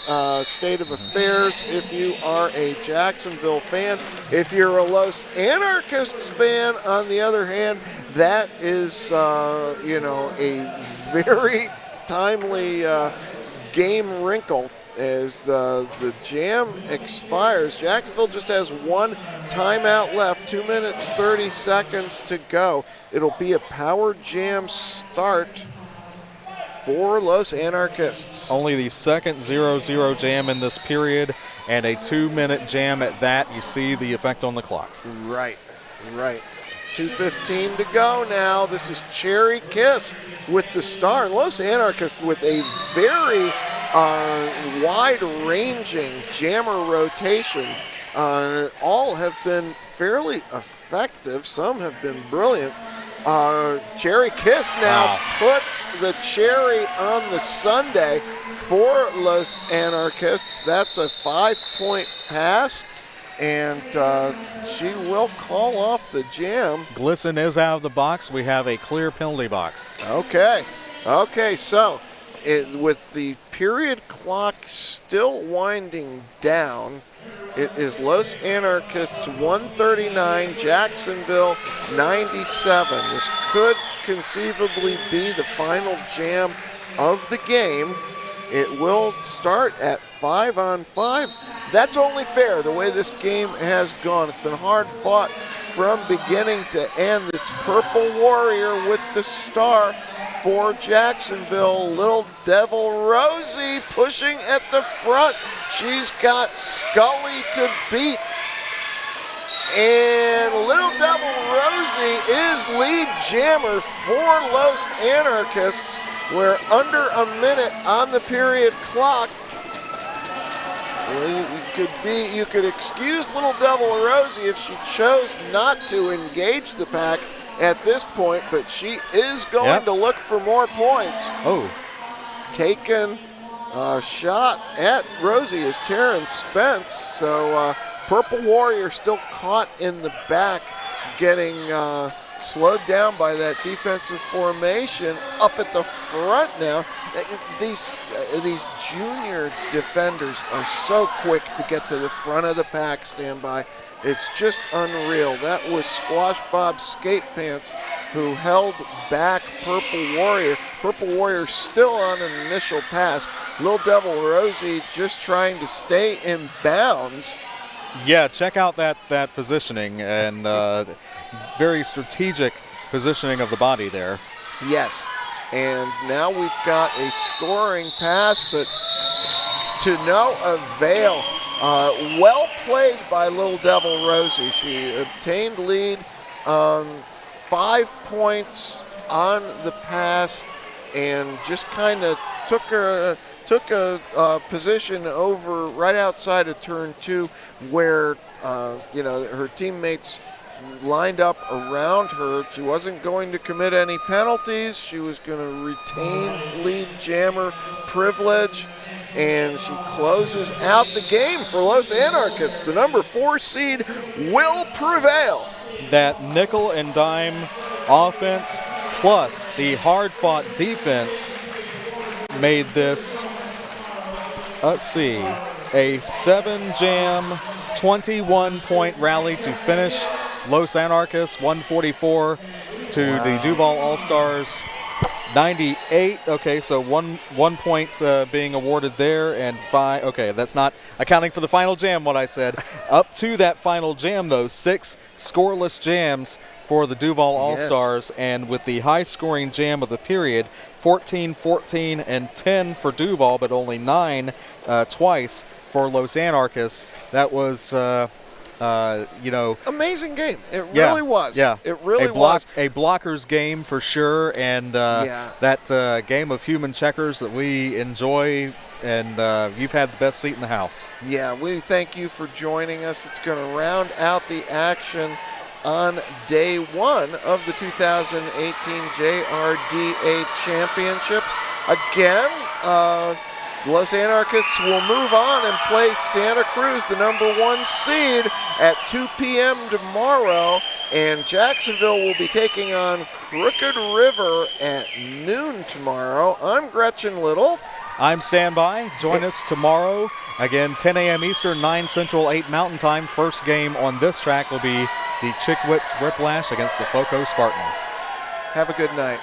state of affairs if you are a Jacksonville fan. If you're a Los Anarchists fan, on the other hand, that is, a very timely game wrinkle as the jam expires. Jacksonville just has one timeout left, 2 minutes, 30 seconds to go. It'll be a power jam start for Los Anarchists. Only the second 0-0 jam in this period, and a 2-minute jam at that. You see the effect on the clock. Right. 2:15 to go now. This is Cherry Kiss with the star. Los Anarchists with a very wide-ranging jammer rotation. All have been fairly effective. Some have been brilliant. Cherry Kiss now puts the cherry on the sundae for Los Anarchists. That's a 5-point pass, and she will call off the jam. Glisson is out of the box. We have a clear penalty box. Okay, so with the period clock still winding down, it is Los Anarchists 139, Jacksonville 97. This could conceivably be the final jam of the game. It will start at 5-on-5. That's only fair the way this game has gone. It's been hard fought from beginning to end. It's Purple Warrior with the star for Jacksonville. Little Devil Rosie pushing at the front. She's got Scully to beat. And Little Devil Rosie is lead jammer for Los Anarchists. We're under a minute on the period clock. You could excuse Little Devil Rosie if she chose not to engage the pack at this point, but she is going to look for more points. Taking a shot at Rosie is Taryn Spence. So Purple Warrior still caught in the back, getting slowed down by that defensive formation up at the front now. These junior defenders are so quick to get to the front of the pack. Stand by. It's just unreal. That was Squash Bob Skate Pants who held back Purple Warrior. Purple Warrior still on an initial pass. Little Devil Rosie just trying to stay in bounds. Yeah, check out that positioning and very strategic positioning of the body there. Yes, and now we've got a scoring pass, but to no avail. Well played by Little Devil Rosie. She obtained lead, 5 points on the pass, and just kind of took a position over right outside of turn 2, where her teammates lined up around her. She wasn't going to commit any penalties. She was going to retain lead jammer privilege, and she closes out the game for Los Anarchists. The number 4 seed will prevail. That nickel and dime offense plus the hard-fought defense made this, let's see, A 7-jam, 21-point rally to finish. Los Anarchists 144 to the Duval All-Stars 98. Okay, so one point being awarded there, and 5. Okay, that's not accounting for the final jam, what I said. Up to that final jam, though, 6 scoreless jams for the Duval All-Stars, and with the high-scoring jam of the period, 14, 14, and 10 for Duval, but only 9 twice for Los Anarchists. That was, amazing game. It really was. Yeah, it really was. A blocker's game for sure, and that game of human checkers that we enjoy, and you've had the best seat in the house. Yeah, we thank you for joining us. It's going to round out the action on day 1 of the 2018 JRDA Championships. Again, Los Anarchists will move on and play Santa Cruz, the number 1 seed, at 2 p.m. tomorrow, and Jacksonville will be taking on Crooked River at noon tomorrow. I'm Gretchen Little. I'm Standby. Join us tomorrow. Again, 10 a.m. Eastern, 9 Central, 8 Mountain Time. First game on this track will be the Chickwitz Whiplash against the Foco Spartans. Have a good night.